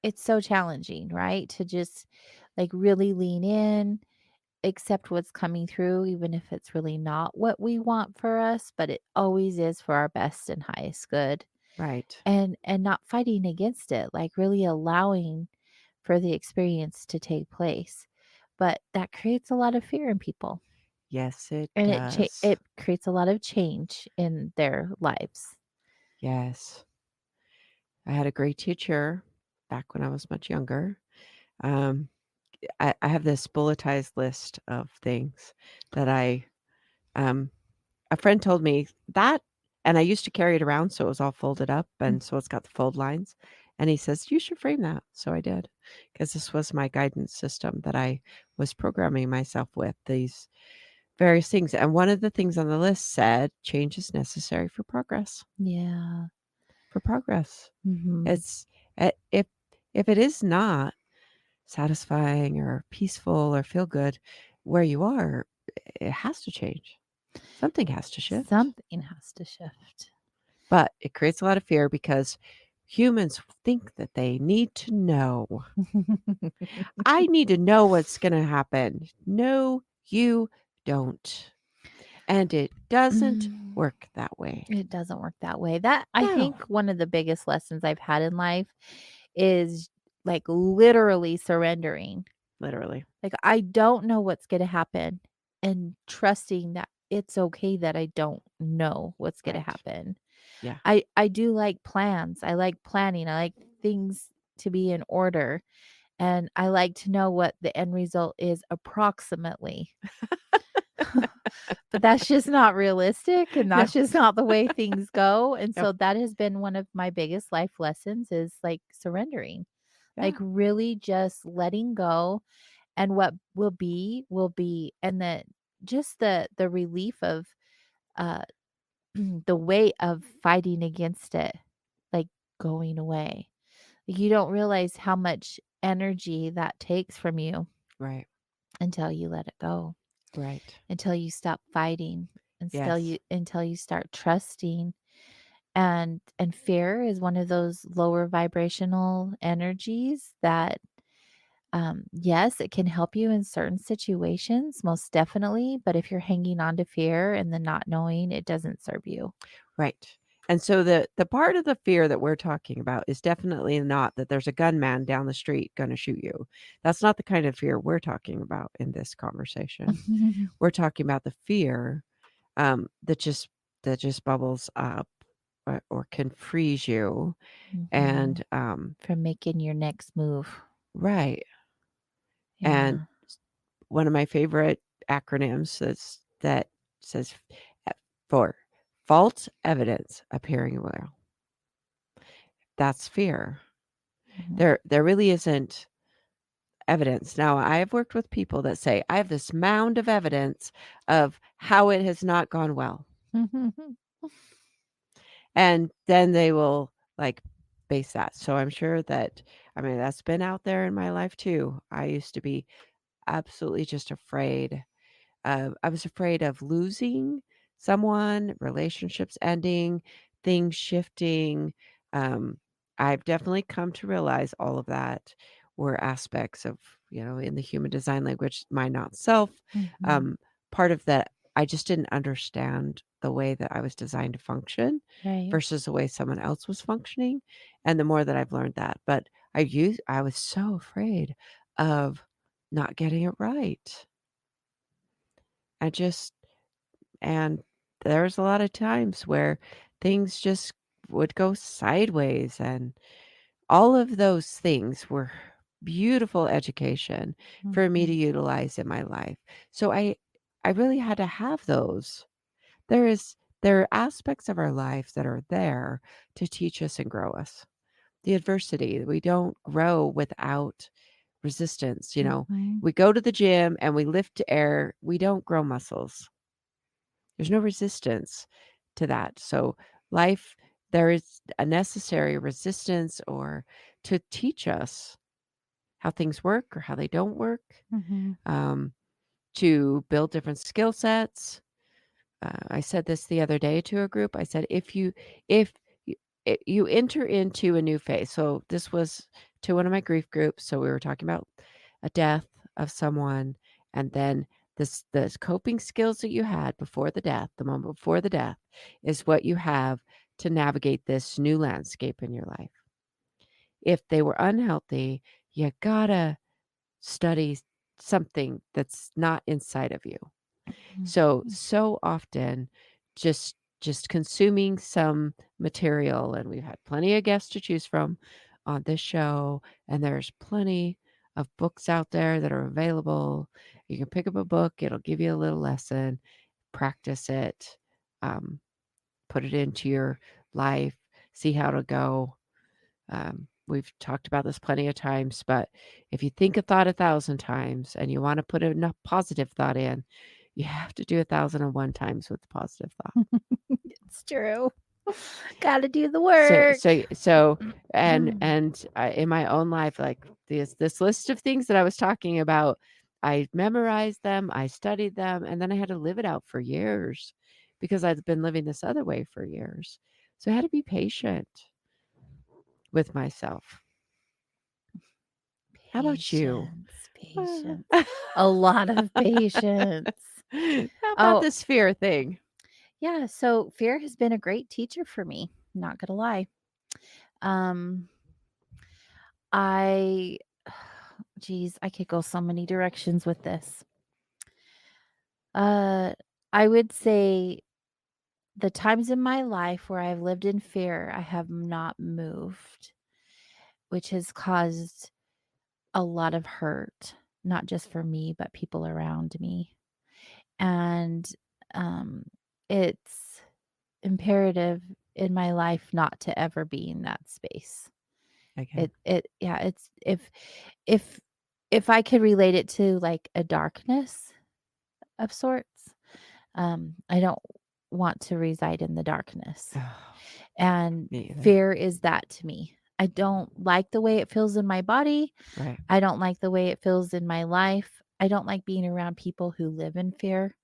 it's so challenging, right? To just like really lean in, accept what's coming through, even if it's really not what we want for us, but it always is for our best and highest good. Right. And not fighting against it, like really allowing for the experience to take place. But that creates a lot of fear in people, Yes, it and does. it creates a lot of change in their lives. Yes. I had a great teacher back when I was much younger. Um, I have this bulletized list of things that um, a friend told me that, and I used to carry it around so it was all folded up, and so it's got the fold lines. And he says, "You should frame that." So I did, because this was my guidance system that I was programming myself with, these various things. And one of the things on the list said, "Change is necessary for progress." Yeah. For progress. Hmm. It's if it is not satisfying or peaceful or feel good where you are, it has to change. Something has to shift. Something has to shift. But it creates a lot of fear because humans think that they need to know. I need to know what's going to happen. No, you don't. And it doesn't Mm. work that way. It doesn't work that way. That I No. think one of the biggest lessons I've had in life is like literally surrendering. Literally. Like I don't know what's going to happen, and trusting that it's okay that I don't know what's going to Right. happen. Yeah. I do like plans. I like planning. I like things to be in order, and I like to know what the end result is approximately. But that's just not realistic, and No. that's just not the way things go. And No. so that has been one of my biggest life lessons, is like surrendering. Yeah. Like really just letting go, and what will be, and then just the relief of uh the weight of fighting against it, like going away. You don't realize how much energy that takes from you Right. until you let it go, Right. until you stop fighting, and Yes. until you start trusting. And fear is one of those lower vibrational energies that, yes, it can help you in certain situations, most definitely. But if you're hanging on to fear and then not knowing, it doesn't serve you. Right. And so the part of the fear that we're talking about is definitely not that there's a gunman down the street going to shoot you. That's not the kind of fear we're talking about in this conversation. We're talking about the fear that just bubbles up or can freeze you. Mhm. And From making your next move. right. And Yeah. one of my favorite acronyms that says for false evidence appearing real. That's fear. Mhm. There really isn't evidence. Now, I have worked with people that say, I have this mound of evidence of how it has not gone well. And then they will like base that. So I'm sure that, I mean, that's been out there in my life too. I used to be absolutely just afraid. I was afraid of losing someone, relationships ending, things shifting. Um, I've definitely come to realize all of that were aspects of, in the human design language, my not self. Mhm. Um, Part of that, I just didn't understand the way that I was designed to function Right. versus the way someone else was functioning. And the more that I've learned that, but I was so afraid of not getting it right. I just and there's a lot of times where things just would go sideways, and all of those things were beautiful education for me to Mhm. utilize in my life. So I really had to have those. There are aspects of our life that are there to teach us and grow us. The adversity, we don't grow without resistance. Mhm. We go to the gym and we lift air, we don't grow muscles. There's no resistance to that. So life, there is a necessary resistance or to teach us how things work or how they don't work, Mhm. um, to build different skill sets. I said this the other day to a group. I said, if you, you enter into a new phase. So this was to one of my grief groups. So we were talking about a death of someone, and then this coping skills that you had before the death, the moment before the death, is what you have to navigate this new landscape in your life. If they were unhealthy, you gotta study something that's not inside of you. So, Mhm. so often just consuming some material, and we've had plenty of guests to choose from on this show, and there's plenty of books out there that are available. You can pick up a book, it'll give you a little lesson, practice it, um, put it into your life, see how it'll go. We've talked about this plenty of times, but if you think a thought 1,000 times and you want to put a positive thought in, you have to do 1,001 times with the positive thought. It's true. Gotta do the So, work. so, so, and in my own life, like this list of things that I was talking about, I memorized them, I studied them, and then I had to live it out for years because I've been living this other way for years. So I had to be patient with myself. How about you? Patience, patience. A lot of patience. How about Oh, this fear thing? yeah, so fear has been a great teacher for me, not gonna lie. Um, I geez, I could go so many directions with this. Uh, I would say the times in my life where I've lived in fear, I have not moved, which has caused a lot of hurt, not just for me, but people around me. And um, it's imperative in my life not to ever be in that space. Okay. Yeah, it's if if I could relate it to like a darkness of sorts, I don't want to reside in the darkness. Oh, And me either. fear is that to me. I don't like the way it feels in my body. Right. I don't like the way it feels in my life. I don't like being around people who live in fear.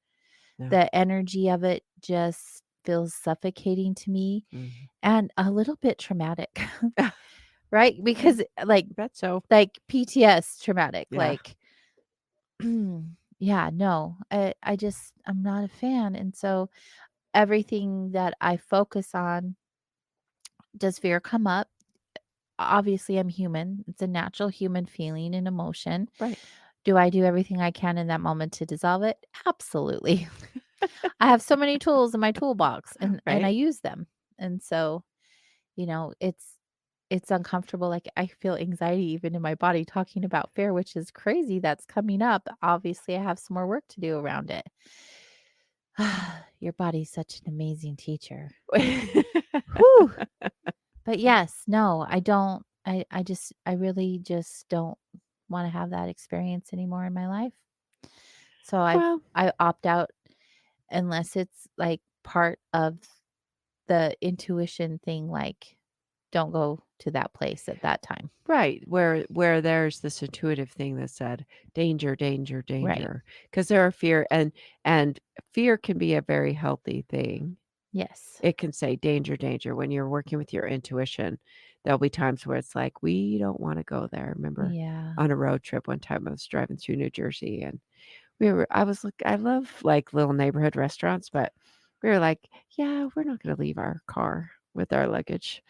No. The energy of it just feels suffocating to me Mhm. and a little bit traumatic, right? Because I bet so. like PTS traumatic, Yeah. like yeah, no. I'm not a fan. And so everything that I focus on, does fear come up? Obviously, I'm human. It's a natural human feeling and emotion. Right. Do I do everything I can in that moment to dissolve it? Absolutely. I have so many tools in my toolbox and I Right. use them. And so, it's uncomfortable. Like I feel anxiety even in my body talking about fear, which is crazy that's coming up. Obviously, I have some more work to do around it. Your body's such an amazing teacher. Whew. But yes, no, I don't. I really just don't want to have that experience anymore in my life. So Well, I opt out unless it's like part of the intuition thing, like don't go to that place at that time. right, where there's this intuitive thing that said, "Danger, danger, Right. danger," because there are and fear can be a very healthy thing. Yes. It can say, "Danger, danger," when you're working with your intuition. There'll be times where it's like, "We don't wanna go there." Remember Yeah. on a road trip one time, I was driving through New Jersey, and I was like I love, like, little neighborhood restaurants, but we were like, "Yeah, we're not gonna leave our car with our luggage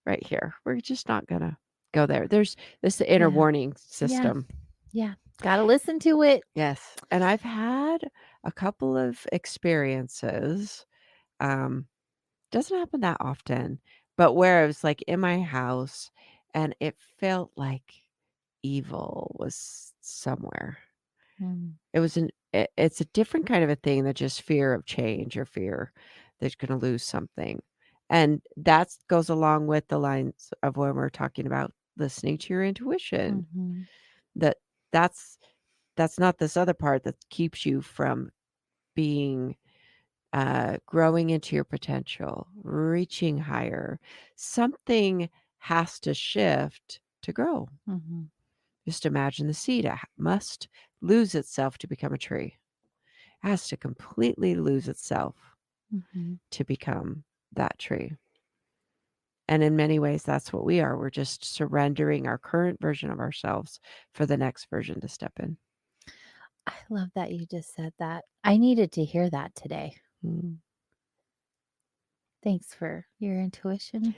right here. We're just not gonna go there." There's this inner Yeah. warning Yeah. system. Yeah. Gotta listen to it. Yes, and I've had a couple of experiences, um, doesn't happen that often, but where I was, like, in my house, and it felt like evil was somewhere. Mm, It was it's a different kind of a thing than just fear of change or fear that you're gonna lose something, and that goes along with the lines of when we're talking about listening to your intuition, mhm, that that's that's not this other part that keeps you from being, growing into your potential, reaching higher. Something has to shift to grow. mhm, Just imagine the seed, must lose itself to become a tree. Has to completely lose itself mhm. to become that tree. And in many ways, that's what we are. We're just surrendering our current version of ourselves for the next version to step in. I love that you just said that. I needed to hear that today. Mm. Thanks for your intuition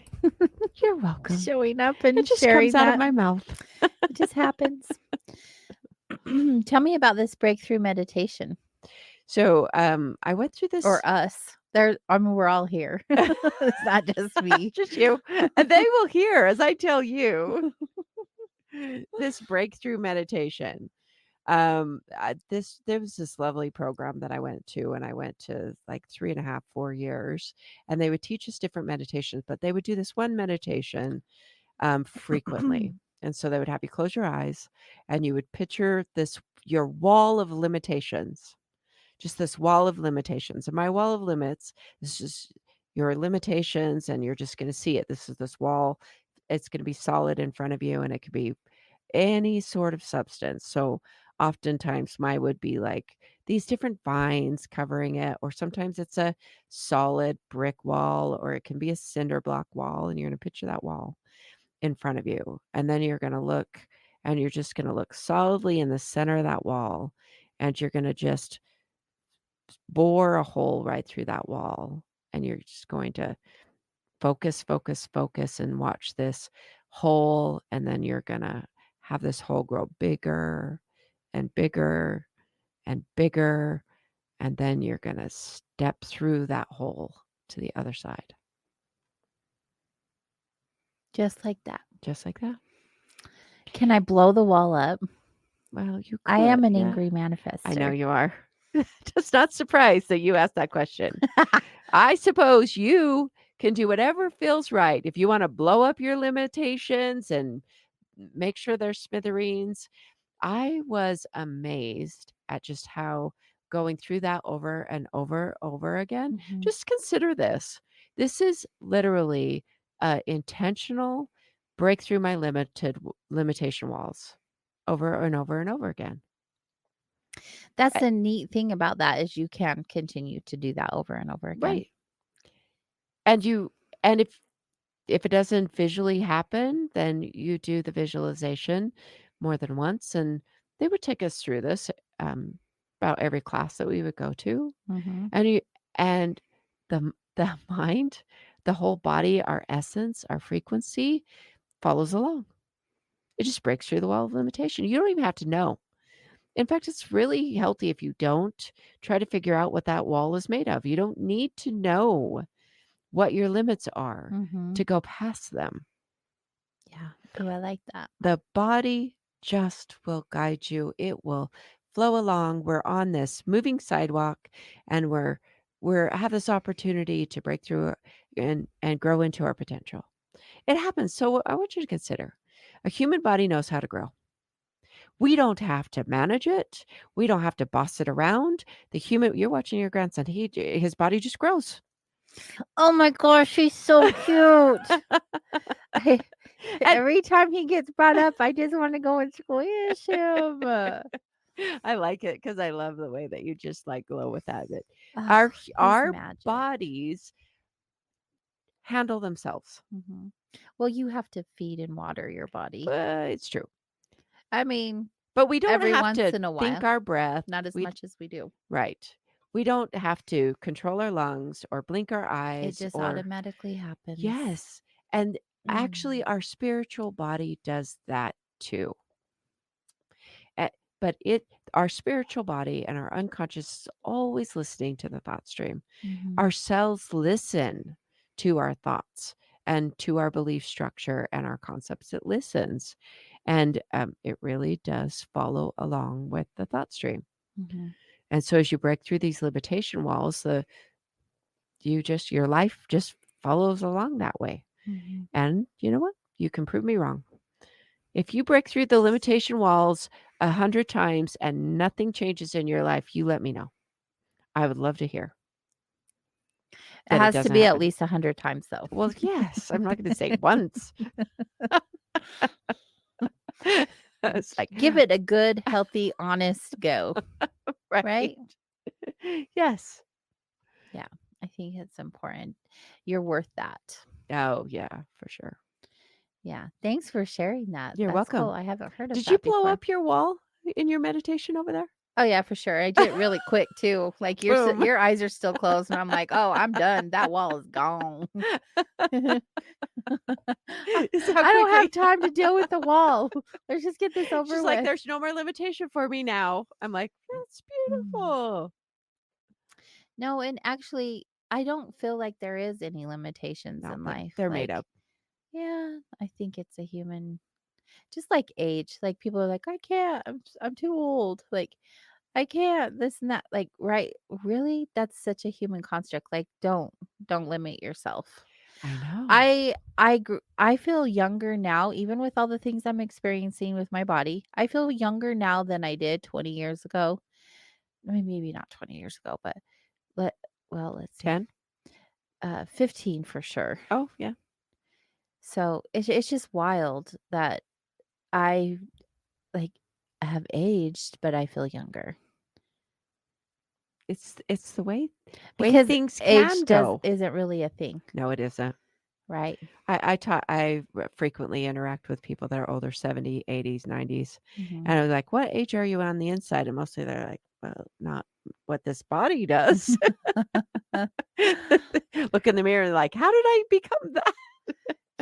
You're welcome. showing up It and just comes sharing out of that. my mouth. It just happens. Tell me about this breakthrough meditation So I went through or this us. There, I mean, we're all here. It's not just me. just you, and they will hear as I tell you this breakthrough meditation. There was this lovely program that I went to, and I went to like 3.5, 4 years, and they would teach us different meditations, but they would do this one meditation frequently. And so they would have you close your eyes, and you would picture this your wall of limitations, just this wall of limitations. And my wall of limits is just your limitations, and you're just going to see it. This is this wall. It's going to be solid in front of you, and it could be any sort of substance. So oftentimes mine would be like these different vines covering it, or sometimes it's a solid brick wall, or it can be a cinder block wall, and you're going to picture that wall in front of you. And then you're going to look, and you're just going to look solidly in the center of that wall, and you're going to just bore a hole right through that wall. And you're just going to focus, focus, focus, and watch this hole. And then you're going to have this hole grow bigger and bigger and bigger. And then you're going to step through that hole to the other side, Just like that. just like that. Can I blow the wall up? Well, you I could. am an Yeah, angry I know manifester. you are. Just not surprised that you asked that question. I suppose you can do whatever feels right. If you want to blow up your limitations and make sure they're smithereens, I was amazed at just how going through that over and over again. Mhm. Just consider this. This is literally intentional break through my limitation walls over and over and over again. That's Uh, the neat thing about that is you can continue to do that over and over again. Right. And if it doesn't visually happen, then you do the visualization more than once, and they would take us through this, about every class that we would go to, Mhm. and you and the mind, the whole body, our essence, our frequency follows along. It just breaks through the wall of limitation. You don't even have to know. In fact, it's really healthy if you don't try to figure out what that wall is made of. You don't need to know what your limits are Mhm. to go past them. Yeah. Oh, I like that. The body just will guide you. It will flow along. We're on this moving sidewalk, and we're we have this opportunity to break through and grow into our potential. It happens. So I want you to consider a human body knows how to grow. We don't have to manage it. We don't have to boss it around. You're watching your grandson. His body just grows. Oh my gosh, he's so cute. And Every time he gets brought up, I just want to go and squish him. I like it because I love the way that you just like glow with that. But Oh, he's our magic. bodies handle themselves. Mhm. Well, you have to feed and water your body. It's true. I mean, But we don't every have once to in a think while, our breath. not as We much as we do. Right. We don't have to control our lungs or blink our It eyes just or automatically happens. yes. And actually Mm. our spiritual body does that too. Eh, but our spiritual body and our unconscious is always listening to the thought stream. Mhm. Our cells listen to our thoughts and to our belief structure and our concepts. It listens, and it really does follow along with the thought stream. Mhm. And so, as you break through these limitation walls, your life just follows along that way. Mhm. And you know what? You can prove me wrong. If you break through the limitation walls 100 times and nothing changes in your life, you let me know. I would love to hear It that it has to doesn't be at happen. least 100 times, though. Well, yes, I'm not going to say once. It's like, Give it a good, healthy, honest go, right. right? Yes. Yeah, I think it's important. You're worth that. Oh, yeah, for sure. Yeah. Thanks for sharing that. You're That's cool. welcome. I haven't heard of Did you that blow before. up your wall in your meditation over there? Oh yeah, for sure. I did it really quick too. Like Boom. your eyes are still closed, and I'm like, oh, I'm done. That wall is gone. I Is how don't quickly? have time to deal with the wall. Let's just get this over She's like, with. there's no more limitation for me now. I'm like, that's Mm. beautiful. No, and actually, I don't feel like there is any limitations No, in but life. they're made Like, up. yeah, I think it's a human, just like age. Like people are like, I can't. I'm too old. Like I can't. This and that. Like, right? Really? That's such a human construct. Like, don't limit yourself. I know. I feel younger now, even with all the things I'm experiencing with my body. I feel younger now than I did 20 years ago. I mean, maybe not 20 years ago, but let let's see. 10? 15 for sure. Oh, yeah. So it's just wild that I like have aged, but I feel younger It's the way because things age can go. isn't really a thing, No, it isn't. right? I frequently interact with people that are older, 70, 80s, 90s. Mhm. And I was like, what age are you on the inside? And mostly they're like, well, not what this body does. Look in the mirror and like, how did I become that?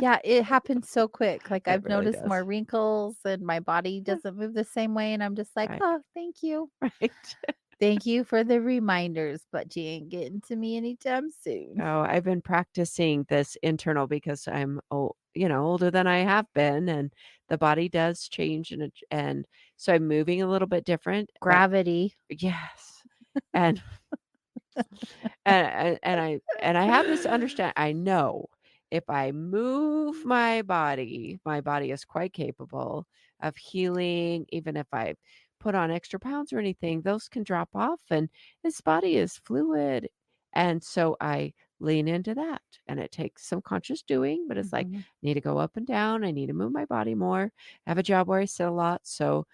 Yeah, it happens so quick. Like It I've really noticed more does. wrinkles and my body Yeah, doesn't move the same way. And I'm just like, right. oh, thank you. Right. Thank you for the reminders, but you ain't getting to me anytime soon. Oh, I've been practicing this internal because I'm older than I have been, and the body does change, and so I'm moving a little bit different. But Gravity. yes, and and I have this understand. I know if I move my body is quite capable of healing. Even if I put on extra pounds or anything, those can drop off, and this body is fluid. And so I lean into that, and it takes some conscious doing, but it's like I Mhm. need to go up and down. I need to move my body more. I have a job where I sit a lot, so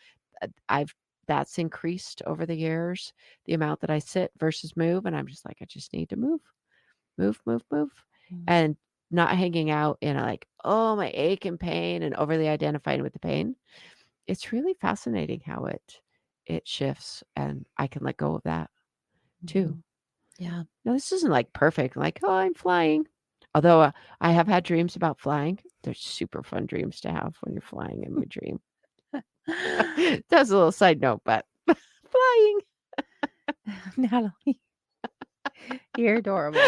I've that's increased over the years the amount that I sit versus move, and I'm just like, I just need to move, move, move, move, Mhm. and not hanging out in a like, oh, my ache and pain and overly identifying with the pain. It's really fascinating how it shifts, and I can let go of that too. Mhm. Yeah. Now, this isn't like perfect, like, oh, I'm flying. Although I have had dreams about flying. They're super fun dreams to have when you're flying in my dream. That's a little side note, but flying. Natalie, you're adorable.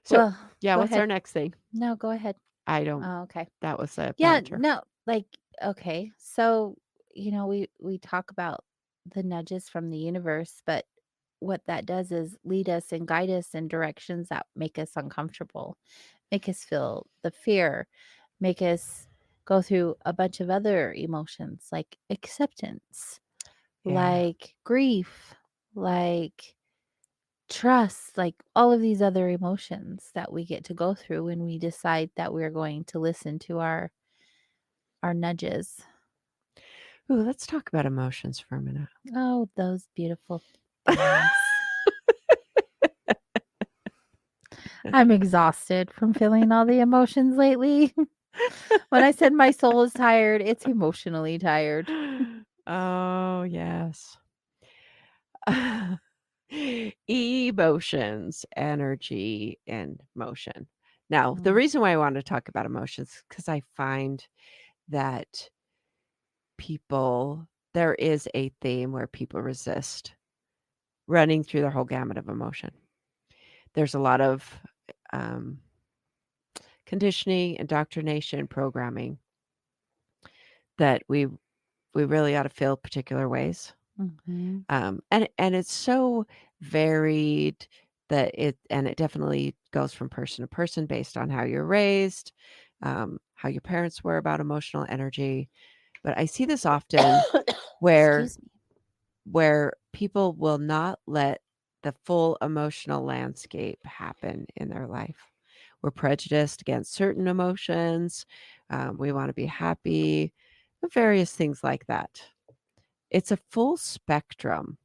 So, Well, yeah, go what's our ahead. next thing? No, go ahead. I don't Oh, okay. that was a Yeah, banter. no, like okay. So, we talk about the nudges from the universe, but what that does is lead us and guide us in directions that make us uncomfortable, make us feel the fear, make us go through a bunch of other emotions like acceptance, Yeah. like grief, like trust, like all of these other emotions that we get to go through when we decide that we're going to listen to our nudges. Ooh, let's talk about emotions for a minute. Oh, those beautiful things. I'm exhausted from feeling all the emotions lately. When I said my soul is tired, it's emotionally tired. Oh, yes. Emotions, energy, and motion. Now, the Mm, reason why I want to talk about emotions because I find that there is a theme where people resist running through their whole gamut of emotion. There's a lot of um, conditioning, indoctrination, programming that we really ought to feel particular ways. mhm. And it's so varied that it definitely goes from person to person based on how you're raised, how your parents were about emotional energy. But I see this often where Excuse me. where people will not let the full emotional landscape happen in their life. We're prejudiced against certain emotions. We want to be happy, various things like that. It's a full spectrum.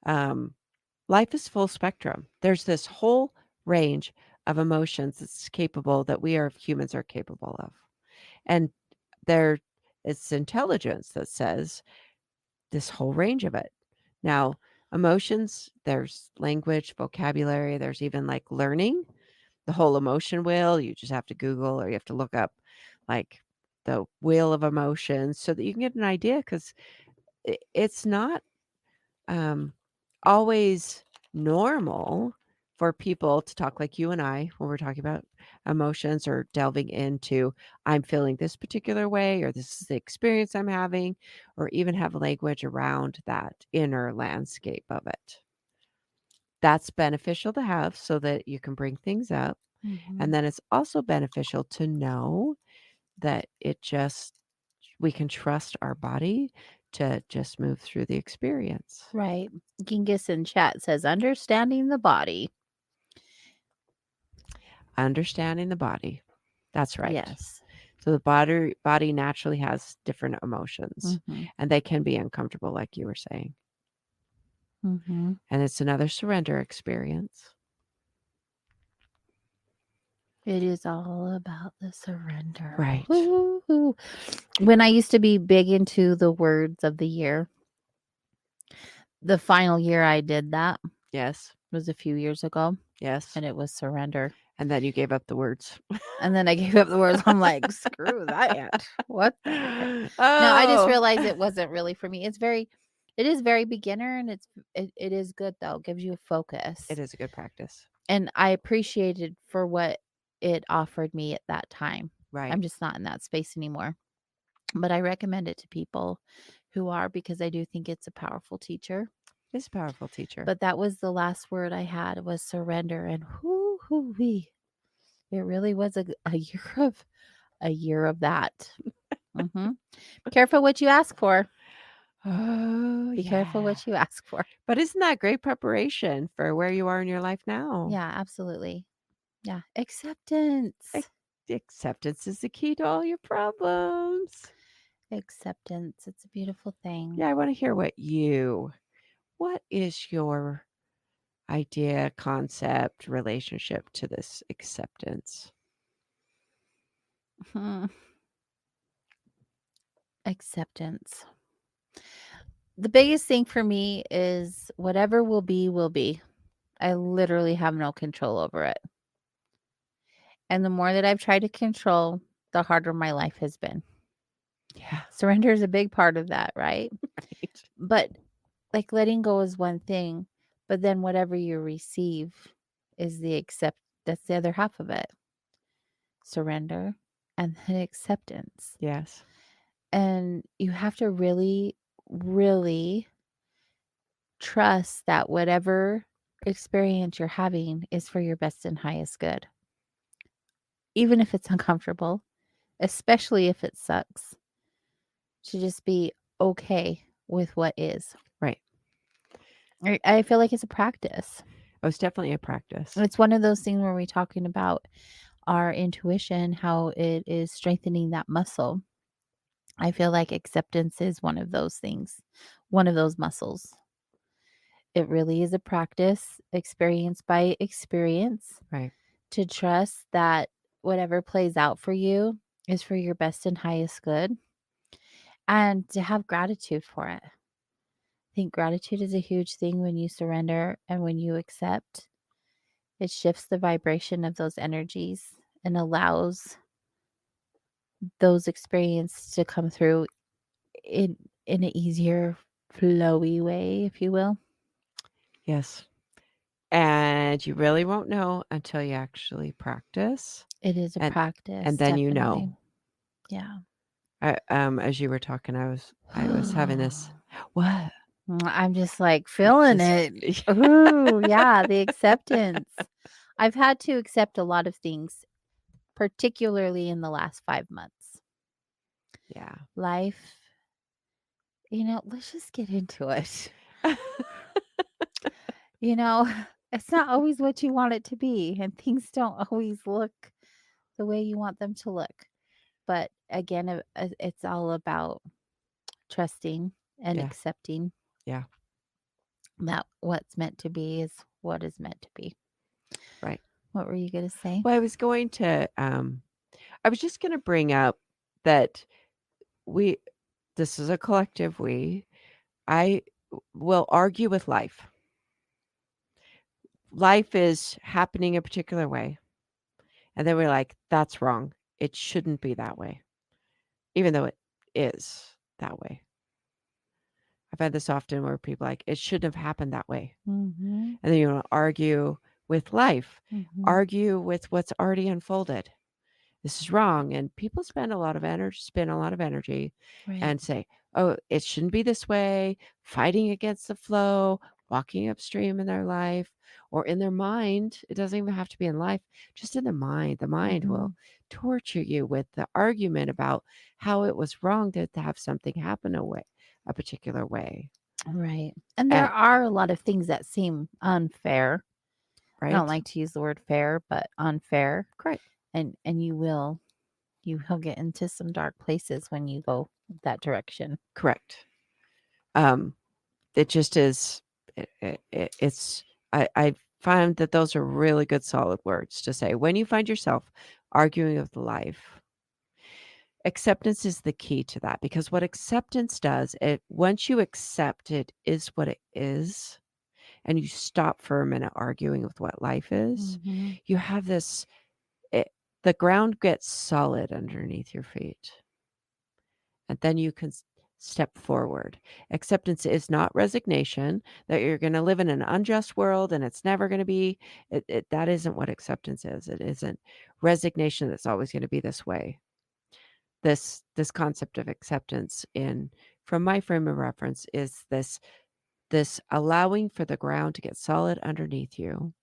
Um, Life is full spectrum. There's this whole range of emotions that we are humans are capable of. And there is intelligence that says this whole range of it. Now, emotions, there's language, vocabulary, there's even like learning the whole emotion wheel. You just have to Google or you have to look up like the wheel of emotions so that you can get an idea because it's not um, always normal for people to talk like you and I when we're talking about emotions or delving into, I'm feeling this particular way, or this is the experience I'm having, or even have language around that inner landscape of it. That's beneficial to have so that you can bring things up. And Mhm. then it's also beneficial to know that we can trust our body to just move through the experience. Right. Genghis in chat says, understanding the body. Understanding the body. That's right. Yes. So the body naturally has different emotions Mhm. and they can be uncomfortable like you were saying. Mhm. And it's another surrender experience. It is all about the surrender. Right. Woo-hoo. When I used to be big into the words of the year, the final year I did that Yes. was a few years ago, Yes. and it was surrender. And then you gave up the words. And then I gave up the words. I'm like, screw that. What the heck? No, I just Oh, realized it wasn't really for me. It is very beginner, and it is good though. It gives you a it focus, is a good practice. and I appreciated for what it offered me at that time. Right. I'm just not in that space anymore, but I recommend it to people who are because I do think it's a powerful teacher. It's a powerful teacher. But that was the last word I had was surrender, and whoo wee, it really was a year of that. Mm-hmm. Careful what you ask for. Oh, Be careful yeah. what you ask for. But isn't that great preparation for where you are in your life now? Yeah, absolutely. Yeah. Ac- Acceptance. Acceptance is the key to all your problems. Acceptance. It's a beautiful thing. Yeah, I want to hear what is your idea, concept, relationship to this acceptance? Hmm. Acceptance. The biggest thing for me is whatever will be, will be. I literally have no control over it. And the more that I've tried to control, the harder my life has been. Yeah, Surrender is a big part of that, right? right. But like letting go is one thing, but then whatever you receive is that's the other half of it. Surrender and then acceptance. Yes. And you have to really really trust that whatever experience you're having is for your best and highest good, even if it's uncomfortable, especially if it sucks, to just be okay with what is. Right. I feel like it's a practice. Oh, it's definitely a practice. It's one of those things where we're talking about our intuition, how it is strengthening that muscle. I feel like acceptance is one of those things, one of those muscles. It really is a practice, experience by experience, Right. to trust that whatever plays out for you is for your best and highest good, and to have gratitude for it. I think gratitude is a huge thing when you surrender and when you accept. It shifts the vibration of those energies and allows those experiences to come through in an easier, flowy way, if you will. Yes. And you really won't know until you actually practice. It is a And practice, then you definitely. know. Yeah. As you were talking, I was having this. What? I'm just like feeling it. Just Ooh, yeah, the acceptance. I've had to accept a lot of things, particularly in the last 5 months. yeah. Life, let's just get into it. It's not always what you want it to be, and things don't always look the way you want them to look. But again, it's all about trusting and Yeah. accepting Yeah. that what's meant to be is what is meant to be. Right. What were you going to say? Well, I was just going to bring up that this is a collective I will argue with life. Life is happening a particular way. And then we're like, that's wrong. It shouldn't be that way, even though it is that way. I've had this often where people are like, it shouldn't have happened that way. Mm-hmm. And then you want to argue with life, Mm-hmm. argue with what's already unfolded. This is wrong. And people spend a lot of energy Right. and say, oh, it shouldn't be this way, fighting against the flow, walking upstream in their life or in their mind. It doesn't even have to be in life, just in the mind. The mind will torture you with the argument about how it was wrong to have something happen a particular way. Right. And there And, are a lot of things that seem unfair. I right? don't like to use the word fair, but unfair. Correct. And you'll get into some dark places when you go that direction. Correct. It just is. It's. I find that those are really good, solid words to say when you find yourself arguing with life. Acceptance is the key to that, because what acceptance does, once you accept it is what it is, and you stop for a minute arguing with what life is, you have this. The ground gets solid underneath your feet, and then you can step forward. Acceptance is not resignation that you're going to live in an unjust world and it's never going to be. That isn't what acceptance is. It isn't resignation that's always going to be this way. This concept of acceptance, from my frame of reference, is this allowing for the ground to get solid underneath you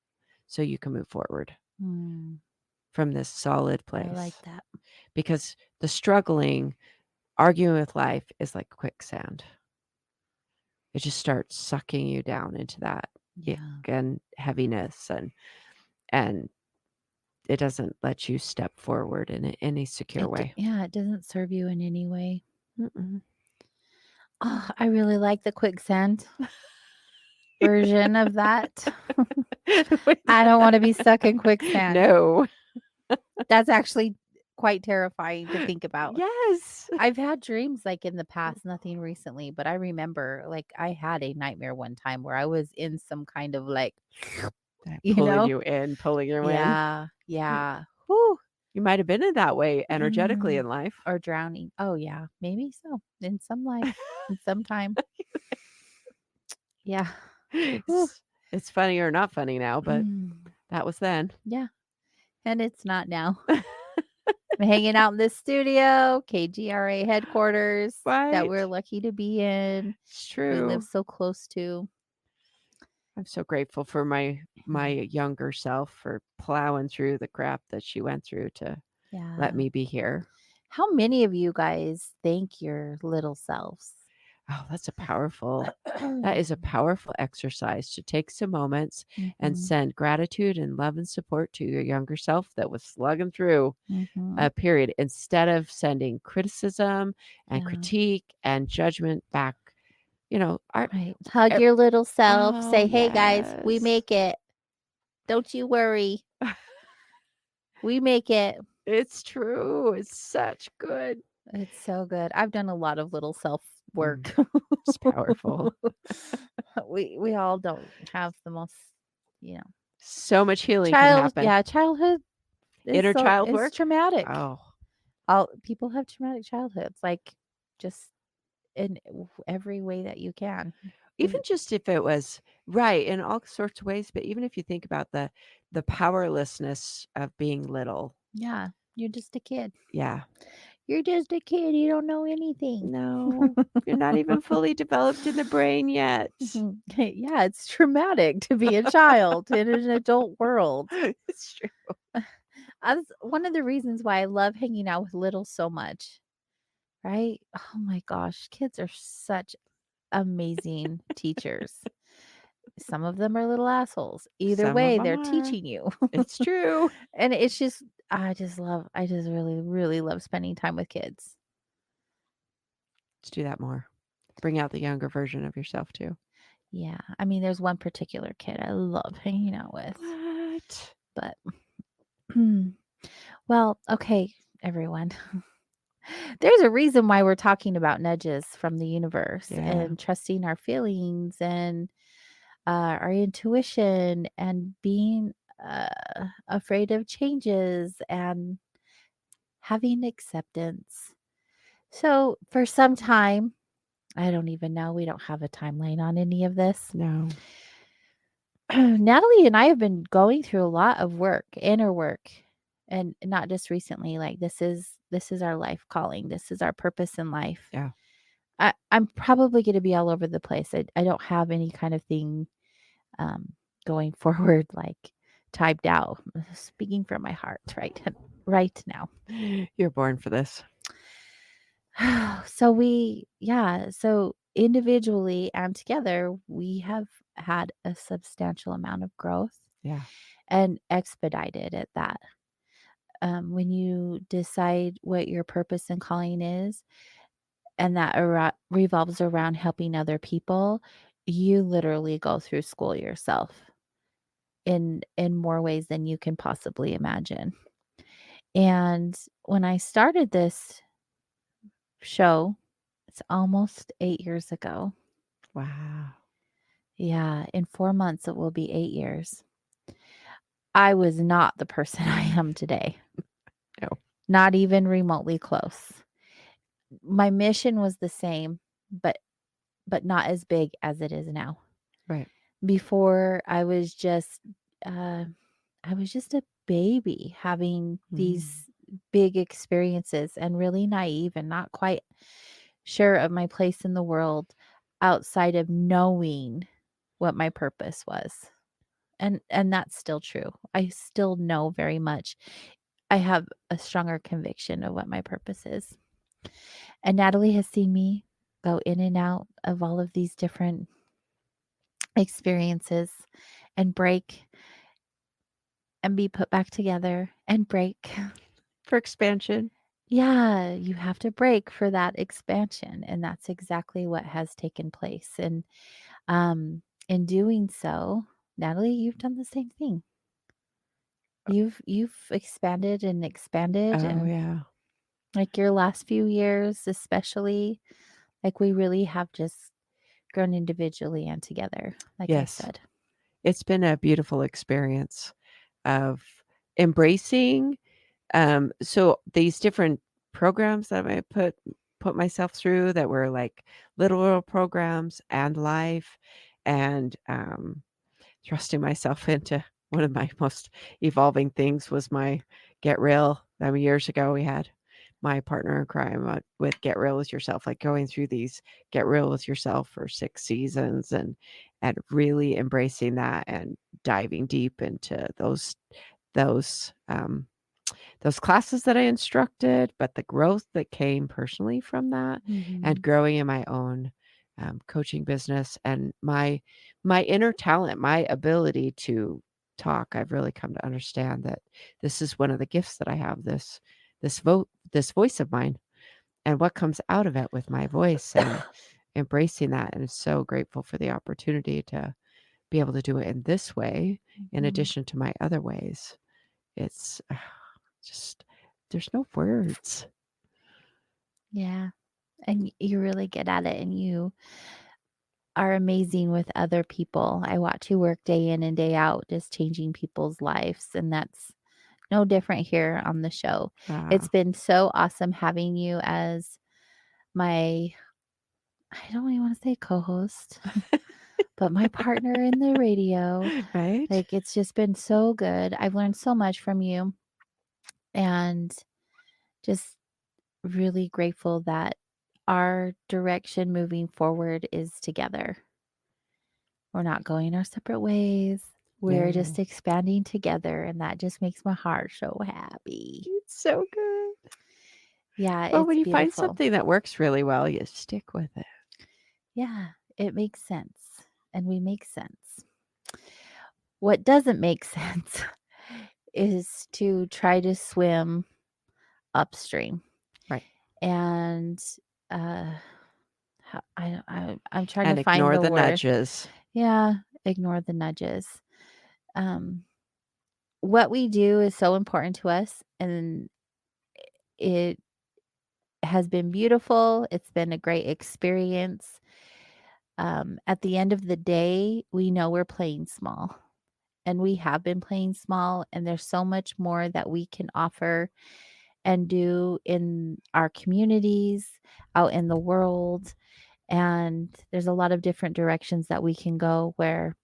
so you can move forward from this solid place. I like that. Because the struggling, arguing with life is like quicksand. It just starts sucking you down into that ick and heaviness, and it doesn't let you step forward in any secure way. It doesn't serve you in any way. Mm-mm. Oh, I really like the quicksand version of that. I don't want to be stuck in quicksand. No. That's actually quite terrifying to think about. Yes. I've had dreams like in the past, nothing recently, but I remember like I had a nightmare one time where I was in some kind of like, Pulling you in. Yeah. Yeah. Whew. You might have been in that way energetically in life. Or drowning. Oh, yeah. Maybe so. In some life, in some time. Yeah. It's funny or not funny now, but that was then. Yeah. And it's not now. hanging out in this studio, KGRA headquarters that we're Right. lucky to be in. It's We live true. so close to. I'm so grateful for my younger self for plowing through the crap that she went through to let Yeah. me be here. How many of you guys thank your little selves? Oh, that is a powerful exercise to take some moments and Mhm, send gratitude and love and support to your younger self that was slugging through mhm. a period instead of sending criticism and Yeah, critique and judgment back. Our right. Hug e- your little self. oh Say, "Hey, guys, we yes. make it. Don't you worry. We make it." It's true. It's such good. It's so good. I've done a lot of little self Mm, work. it's powerful. We all don't have the most, you know, So much healing can happen. childhood Inner child is work. traumatic. Oh, All people have traumatic childhoods, like, just in every way that you can. even just if it was right in all sorts of ways, but even if you think about the powerlessness of being little. Yeah, you're just a kid. Yeah. You're just a kid, you don't know anything. No, you're not even fully developed in the brain yet. Yeah, it's traumatic to be a child in an adult world. It's true. That's one of the reasons why I love hanging out with little so much, right? Oh my gosh, kids are such amazing teachers. Some of them are little assholes. Either Some of way, them they're are. teaching you. It's true. And it's just I just really, really love spending time with kids. Let's do that more. Bring out the younger version of yourself too. Yeah. I mean, there's one particular kid I love hanging out with, What? but well, okay, everyone. There's a reason why we're talking about nudges from the universe Yeah. and trusting our feelings and our intuition and being afraid of changes and having acceptance. So, for some time, I don't even know, we don't have a timeline on any of this. No. Natalie and I have been going through a lot of work, inner work, and not just recently. Like this is our life calling. This is our purpose in life. Yeah. I'm probably going to be all over the place. I don't have any kind of thing um, going forward, like typed out. Speaking from my heart, right now. You're born for this. So individually and together, we have had a substantial amount of growth Yeah. and expedited at that. When you decide what your purpose and calling is, and that revolves around helping other people, you literally go through school yourself in more ways than you can possibly imagine. And when I started this show, it's almost 8 years ago. Wow. Yeah, in 4 months, it will be 8 years. I was not the person I am today. No. Not even remotely close. My mission was the same, but not as big as it is now. Right. Before uh I was just a baby having Mm. these big experiences and really naive and not quite sure of my place in the world outside of knowing what my purpose was. And that's still true. I still know very much. I have a stronger conviction of what my purpose is. And Natalie has seen me go in and out of all of these different experiences and break and be put back together and break. For expansion. Yeah, you have to break for that expansion. And that's exactly what has taken place. And in doing so, Natalie, you've done the same thing. You've expanded and expanded Oh and yeah. like your last few years especially, like we really have just grown individually and together, like I Yes. said. It's been a beautiful experience of embracing so these different programs that I put myself through that were like literal programs and life and thrusting myself into one of my most evolving things was my Get Real. I mean, years ago we had my partner in crime with Get Real with Yourself, like going through these Get Real with Yourself for 6 seasons and really embracing that and diving deep into those those classes that I instructed, but the growth that came personally from that and Mhm. growing in my own coaching business and my inner talent, my ability to talk. I've really come to understand that this is one of the gifts that I have. This voice of mine, and what comes out of it with my voice, and embracing that. And so grateful for the opportunity to be able to do it in this way, in Mhm. addition to my other ways. It's just there's no words. Yeah. And you're really good at it, and you are amazing with other people. I watch you work day in and day out, just changing people's lives. And that's no different here on the show. It's Ah, been so awesome having you as my, I don't even want to say co host, but my partner in the radio. right? Like, it's just been so good. I've learned so much from you, and just really grateful that our direction moving forward is together. We're not going our separate ways. We're No, just expanding together, and that just makes my heart so happy. it's so good. Yeah, Well, when it's you find beautiful. something that works really well, you stick with it. Yeah, it makes sense, and we make sense. What doesn't make sense is to try to swim upstream, Right. and uh, I'm trying to And find ignore the the word. nudges. Yeah, ignore the nudges. Um, what we do is so important to us, and it has been beautiful. It's been a great experience. At the end of the day, we know we're playing small, and we have been playing small, and there's so much more that we can offer and do in our communities, out in the world. And there's a lot of different directions that we can go where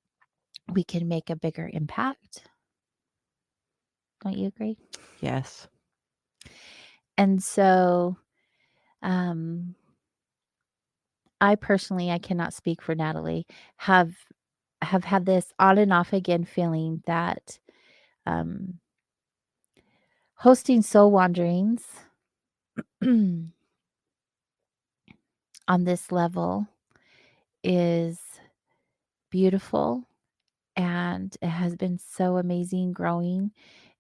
we can make a bigger impact. Don't you agree? Yes. And so, um, I personally, I cannot speak for Natalie, have had this on and off again feeling that um, hosting soul wanderings on this level is beautiful, and it has been so amazing growing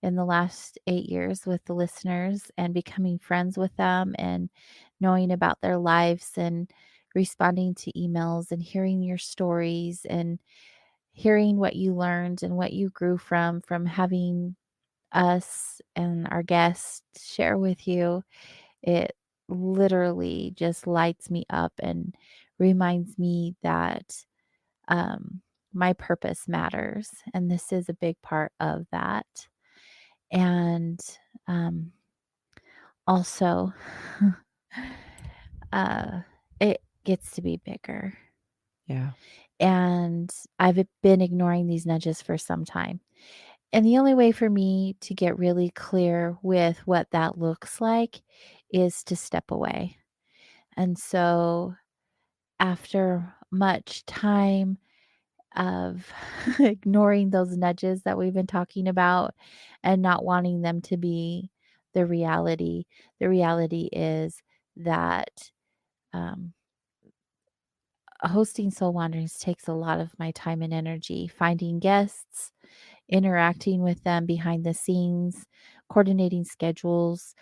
in the last 8 years with the listeners and becoming friends with them and knowing about their lives and responding to emails and hearing your stories and hearing what you learned and what you grew from having us and our guests share with you. It literally just lights me up and reminds me that um, my purpose matters. And this is a big part of that. And um, also, uh, it gets to be bigger. Yeah. And I've been ignoring these nudges for some time. And the only way for me to get really clear with what that looks like is to step away. And so, after much time of ignoring those nudges that we've been talking about and not wanting them to be the reality is that um, hosting soul wanderings takes a lot of my time and energy, finding guests, interacting with them behind the scenes, coordinating schedules,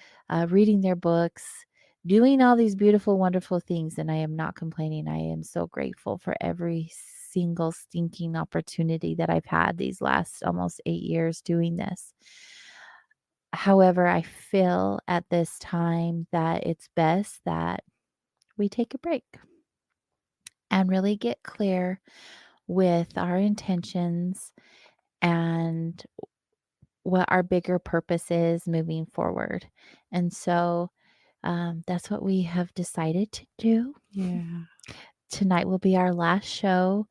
reading their books, doing all these beautiful, wonderful things. And I am not complaining. I am so grateful for every single stinking opportunity that I've had these last almost 8 years doing this. However, I feel at this time that it's best that we take a break and really get clear with our intentions and what our bigger purpose is moving forward. And so that's what we have decided to do. Yeah. Tonight will be our last show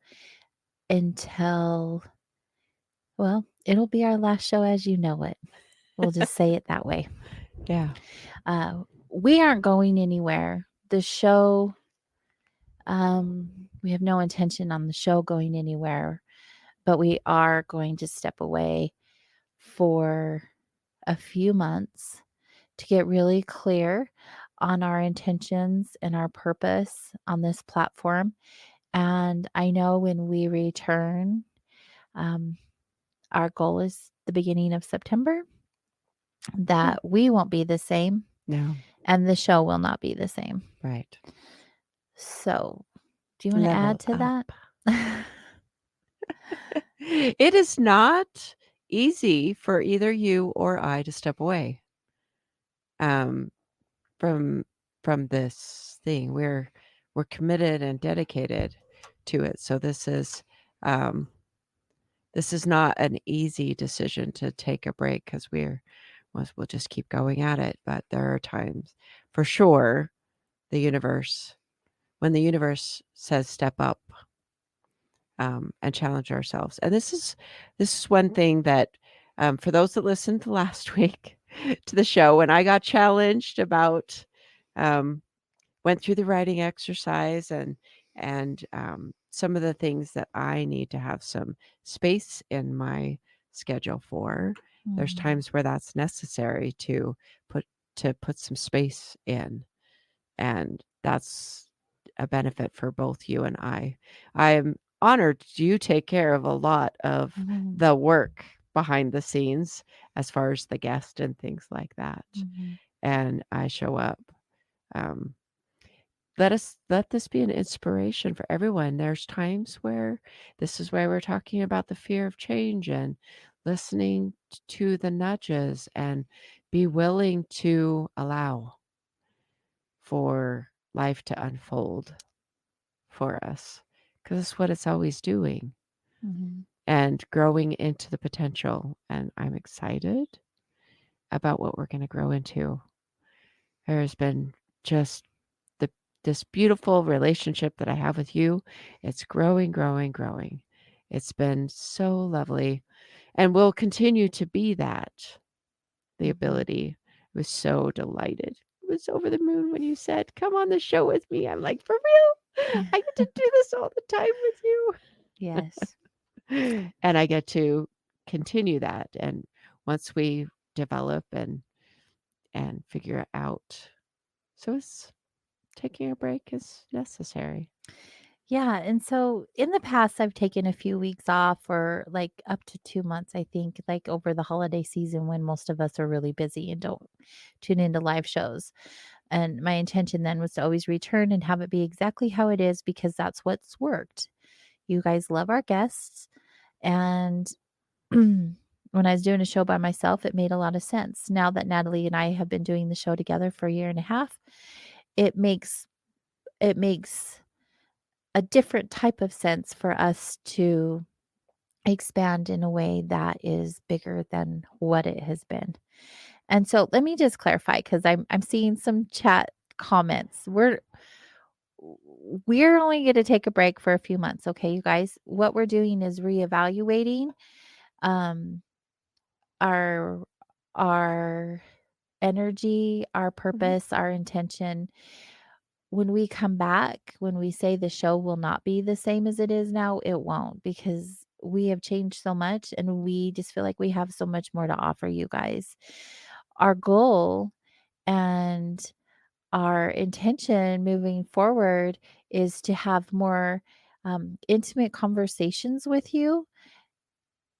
until, well, it'll be our last show as you know it. We'll just say it that way. Yeah. We aren't going anywhere. The show, we have no intention on the show going anywhere, but we are going to step away for a few months to get really clear on our intentions and our purpose on this platform. And I know when we return, um, our goal is the beginning of September, that we won't be the same No. and the show will not be the same. Right. So, do you want to Level add to that? up. It is not easy for either you or I to step away um, from this thing. We're committed and dedicated to it. So um, this is not an easy decision to take a break because we'll just keep going at it. But there are times, for sure, when the universe says step up, and challenge ourselves. And this is one thing that, for those that listened to last week to the show, when I got challenged about, went through the writing exercise and some of the things that I need to have some space in my schedule for. There's Mhm. times where that's necessary to put some space in, and that's a benefit for both you and I. I'm honored you take care of a lot of Mhm. the work behind the scenes as far as the guest and things like that. Mhm. And I show up. Um, let this be an inspiration for everyone. There's times where this is why we're talking about the fear of change and listening to the nudges and be willing to allow for life to unfold for us, because it's what it's always doing, Mhm. and growing into the potential. And I'm excited about what we're going to grow into. There's been just the this beautiful relationship that I have with you. It's growing, growing, growing. It's been so lovely, and will continue to be that. The Mhm. ability. I was so delighted. I was over the moon when you said, "Come on the show with me." I'm like, "For real? I get to do this all the time with you." Yes. And I get to continue that. And once we develop and figure it out, so it's taking a break is necessary. Yeah, and so in the past, I've taken a few weeks off for like up to 2 months, I think, like over the holiday season when most of us are really busy and don't tune into live shows. And my intention then was to always return and have it be exactly how it is because that's what's worked. You guys love our guests. And when I was doing a show by myself, it made a lot of sense. Now that Natalie and I have been doing the show together for a year and a half, it makes a different type of sense for us to expand in a way that is bigger than what it has been. And so let me just clarify because I'm seeing some chat comments. We're only going to take a break for a few months, okay, you guys. What we're doing is reevaluating um our our energy, our Mhm. purpose, our intention. When we come back, when we say the show will not be the same as it is now, it won't because we have changed so much and we just feel like we have so much more to offer you guys. Our goal and our intention moving forward is to have more intimate conversations with you,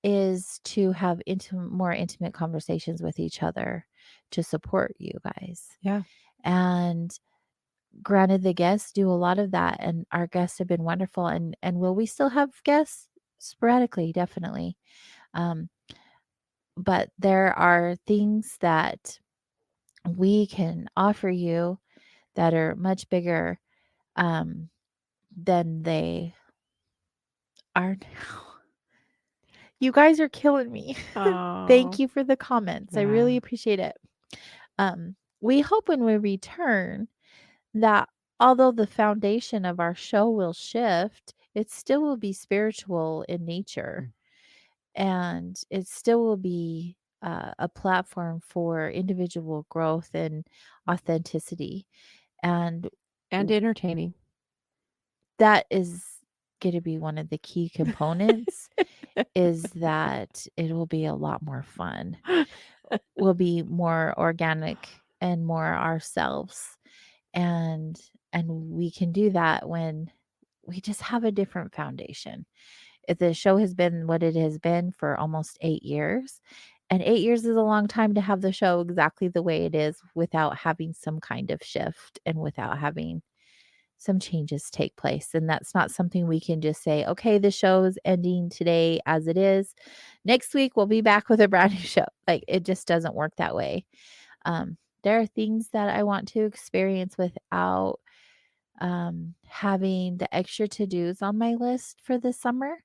is to have more intimate conversations with each other to support you guys. Yeah. And granted, the guests do a lot of that, and our guests have been wonderful. And will we still have guests? Sporadically, definitely. Um, but there are things that we can offer you that are much bigger um, than they are now. You guys are killing me. Thank Oh, you for the comments. I yeah. really appreciate it. We hope when we return that although the foundation of our show will shift, it still will be spiritual in nature Mm. and it still will be a platform for individual growth and authenticity. And And entertaining. that is going to be one of the key components is that it will be a lot more fun. We'll be more organic and more ourselves. And we can do that when we just have a different foundation. If the show has been what it has been for almost 8 years, and 8 years is a long time to have the show exactly the way it is without having some kind of shift and without having some changes take place. And that's not something we can just say, okay, the show is ending today as it is. Next week, we'll be back with a brand new show. Like it just doesn't work that way. There are things that I want to experience without having the extra to dos on my list for this summer.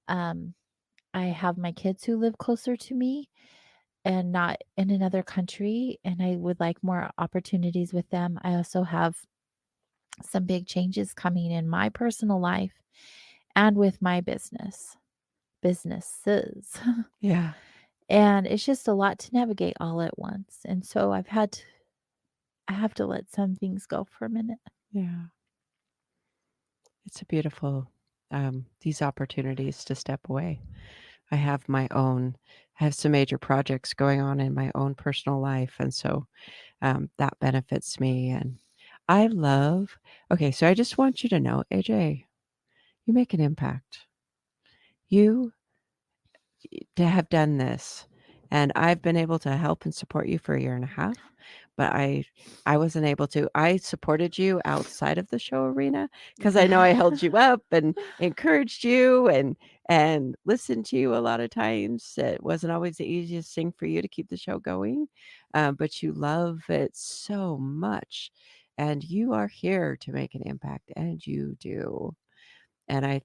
Um, I have my kids who live closer to me and not in another country, and I would like more opportunities with them. I also have some big changes coming in my personal life and with my businesses. Yeah. And it's just a lot to navigate all at once. And so I have to let some things go for a minute. Yeah. It's a beautiful, these opportunities to step away. I have some major projects going on in my own personal life. And so that benefits me. And I love, okay, so I just want you to know, AJ, you make an impact. You to have done this, and I've been able to help and support you for a year and a half, but I wasn't able to. I supported you outside of the show arena because I know I held you up and encouraged you and listened to you a lot of times. It wasn't always the easiest thing for you to keep the show going, but you love it so much, and you are here to make an impact, and you do. And I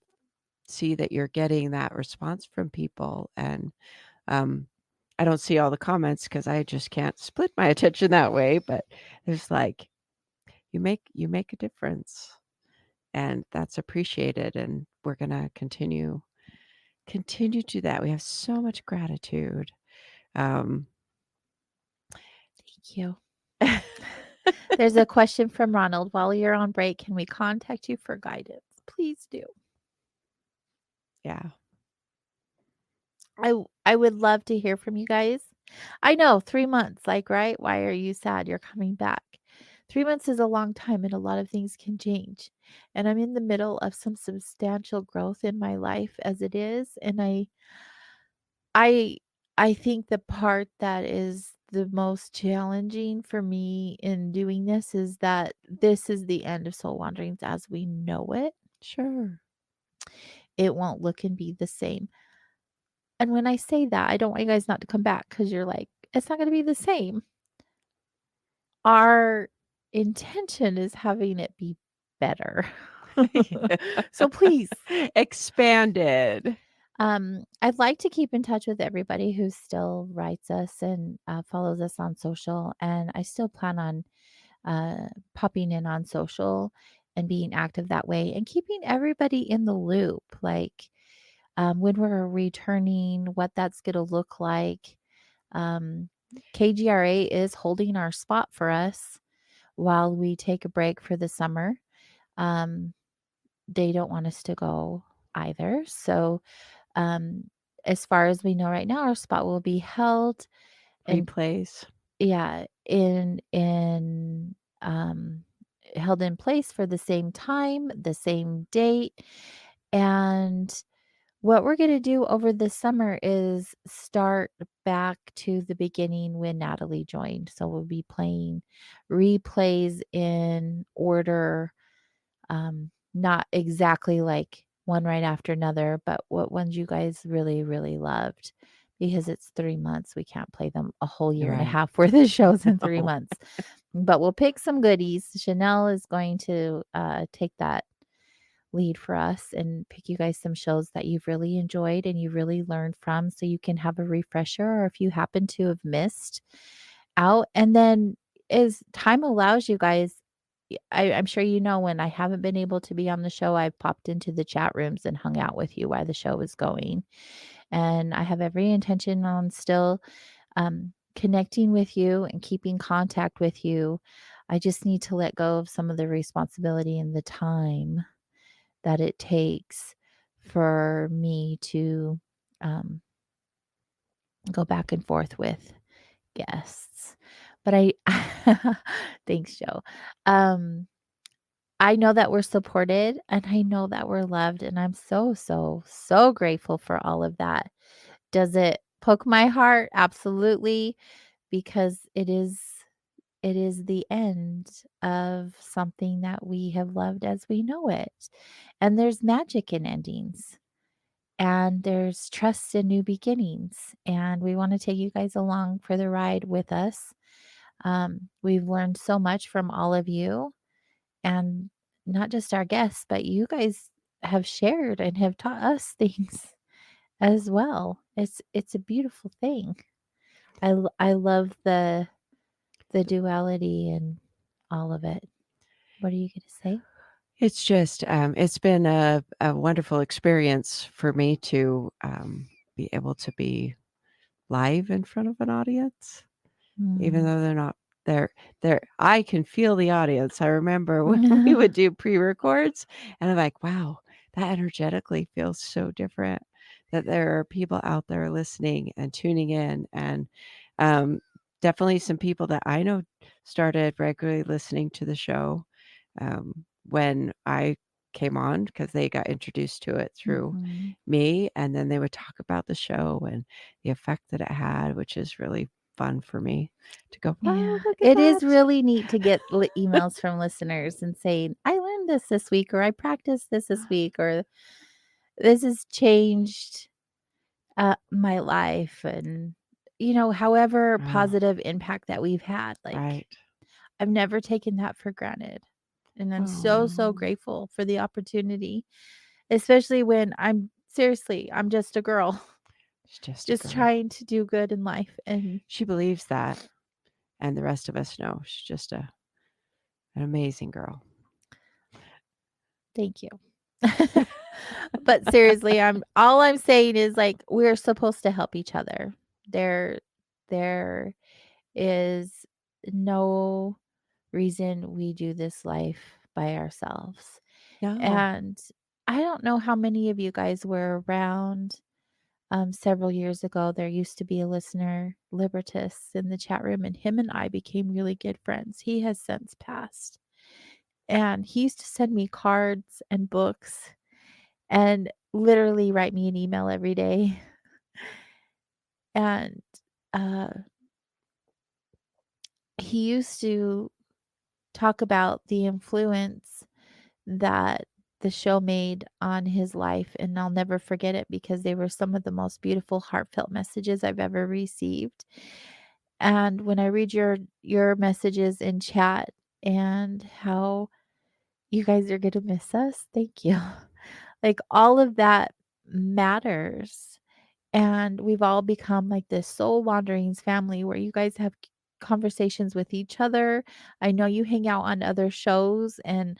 see that you're getting that response from people, and um, I don't see all the comments because I just can't split my attention that way. But there's like you make a difference, and that's appreciated. And we're gonna continue to do that. We have so much gratitude. Um, Thank you. There's a question from Ronald. While you're on break, can we contact you for guidance? Please do. yeah, I would love to hear from you guys. I know 3 months, like, right? Why are you sad? You're coming back. 3 months is a long time and a lot of things can change. And I'm in the middle of some substantial growth in my life as it is. And I I think the part that is the most challenging for me in doing this is that this is the end of Soul Wanderings as we know it. sure. It won't look and be the same. And when I say that, I don't want you guys not to come back because you're like, it's not going to be the same. Our intention is having it be better. So please, Expanded. I'd like to keep in touch with everybody who still writes us and follows us on social. And I still plan on popping in on social and being active that way and keeping everybody in the loop. Like when we're returning, what that's going to look like. Um, KGRA is holding our spot for us while we take a break for the summer. Um, they don't want us to go either. So, um, as far as we know right now, our spot will be held and Replays. yeah, in held in place for the same time, the same date. And what we're going to do over the summer is start back to the beginning when Natalie joined. So we'll be playing replays in order, not exactly like one right after another, but what ones you guys really, really loved. Because it's 3 months, we can't play them a whole year and a Right. half worth of shows in 3 No. months. But we'll pick some goodies. Chanel is going to take that lead for us and pick you guys some shows that you've really enjoyed and you really learned from so you can have a refresher, or if you happen to have missed out. And then as time allows you guys, I'm sure you know when I haven't been able to be on the show, I've popped into the chat rooms and hung out with you while the show is going. And I have every intention on still connecting with you and keeping contact with you. I just need to let go of some of the responsibility and the time that it takes for me to um, go back and forth with guests. But I, thanks, Joe. Um, I know that we're supported and I know that we're loved. And I'm so, so, so grateful for all of that. Does it poke my heart? Absolutely. Because it is the end of something that we have loved as we know it. And there's magic in endings. And there's trust in new beginnings. And we want to take you guys along for the ride with us. We've learned so much from all of you, and not just our guests, but you guys have shared and have taught us things as well. It's a beautiful thing. I love the duality and all of it. What are you going to say? It's just, it's been a wonderful experience for me to be able to be live in front of an audience, even Mm. though they're not there. There, I can feel the audience. I remember when we would do pre-records, and I'm like, wow, that energetically feels so different. That there are people out there listening and tuning in, and um, definitely some people that I know started regularly listening to the show when I came on because they got introduced to it through Mhm. me, and then they would talk about the show and the effect that it had, which is really fun for me to go, Yeah, wow, look at it is that. really neat to get emails from listeners and saying, "I learned this week," or "I practiced this week," or "This has changed my life," and however Oh, positive impact that we've had. Like, right. I've never taken that for granted, and I'm so so Oh, grateful for the opportunity, especially when I'm just a girl, she's just a just girl. trying to do good in life. And She believes that, and the rest of us know she's just an amazing girl. thank you. But seriously, I'm saying is, like, we're supposed to help each other. There is no reason we do this life by ourselves. No, And I don't know how many of you guys were around several years ago. There used to be a listener, Libertus, in the chat room, and him and I became really good friends. He has since passed. And he used to send me cards and books and literally write me an email every day. And uh, he used to talk about the influence that the show made on his life, and I'll never forget it because they were some of the most beautiful, heartfelt messages I've ever received. And when I read your messages in chat and how you guys are gonna miss us, thank you. Like, all of that matters. And we've all become like this soul wanderings family where you guys have conversations with each other. I know you hang out on other shows and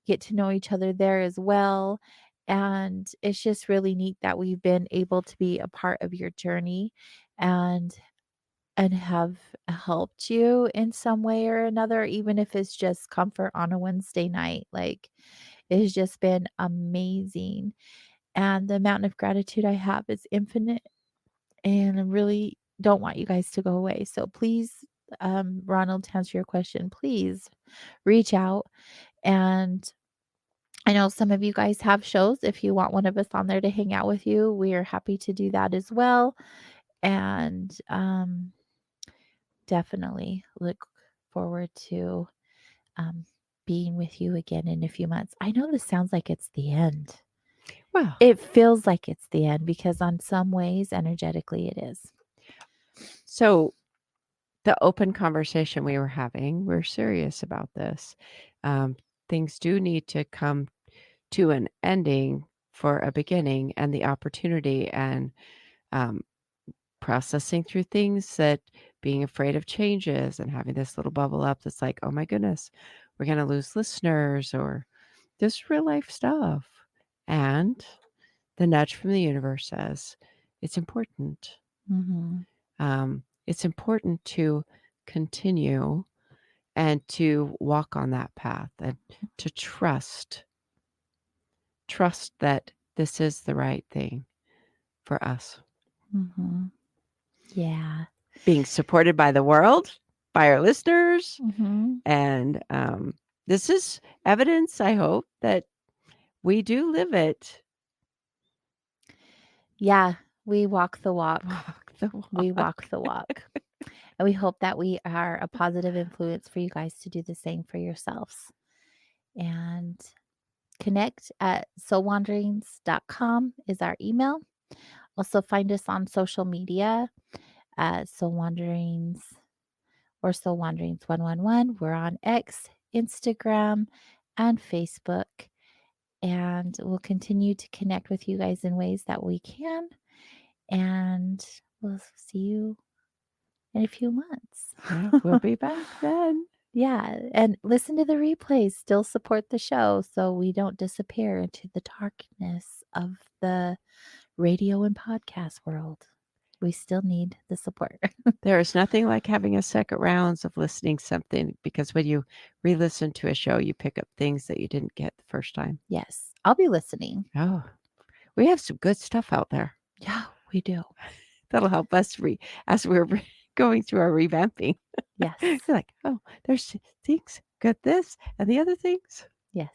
get to know each other there as well. And it's just really neat that we've been able to be a part of your journey and have helped you in some way or another, even if it's just comfort on a Wednesday night. Like, it's just been amazing. And the amount of gratitude I have is infinite, and I really don't want you guys to go away. So please, Ronald, to answer your question, please reach out. And I know some of you guys have shows. If you want one of us on there to hang out with you, we are happy to do that as well. And definitely look forward to um, being with you again in a few months. I know this sounds like it's the end. well, It feels like it's the end because, on some ways, energetically, it is. so the open conversation we were having, we're serious about this. Um, things do need to come to an ending for a beginning and the opportunity and um, processing through things that being afraid of changes and having this little bubble up that's like, oh my goodness, we're going to lose listeners or this real life stuff. And the nudge from the universe says it's important. Mhm. it's important to continue and to walk on that path and to trust that this is the right thing for us. Mm-hmm. Yeah. Being supported by the world, by our listeners, Mm-hmm. and this is evidence, I hope, that we do live it. Yeah. We walk the walk. Walk the walk. We walk the walk. And we hope that we are a positive influence for you guys to do the same for yourselves. And connect at soulwanderings.com is our email. Also find us on social media at Soul Wanderings or Soul Wanderings 111. We're on X, Instagram, and Facebook. And we'll continue to connect with you guys in ways that we can. And we'll see you in a few months. Yeah, we'll be back then. Yeah. And listen to the replays. Still support the show so we don't disappear into the darkness of the radio and podcast world. We still need the support. There is nothing like having a second rounds of listening something, because when you re-listen to a show, you pick up things that you didn't get the first time. Yes. I'll be listening. Oh, we have some good stuff out there. Yeah, we do. That'll help us as we're going through our revamping. Yes. It's like, oh, there's things, got this and the other things. Yes.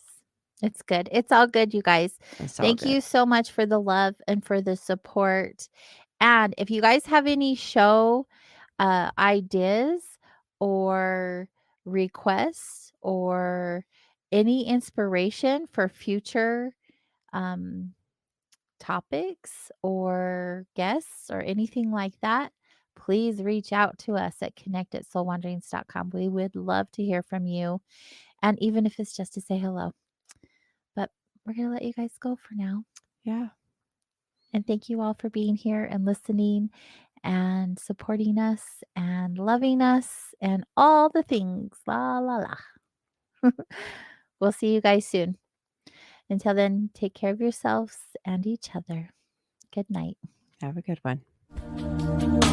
It's good. It's all good, you guys. It's all Thank good. you so much for the love and for the support. And if you guys have any show ideas or requests or any inspiration for future topics or guests or anything like that, please reach out to us at connect@soulwanderings.com. We would love to hear from you. And even if it's just to say hello. But we're going to let you guys go for now. Yeah. And thank you all for being here and listening and supporting us and loving us and all the things. La, la, la. We'll see you guys soon. Until then, take care of yourselves and each other. Good night. Have a good one.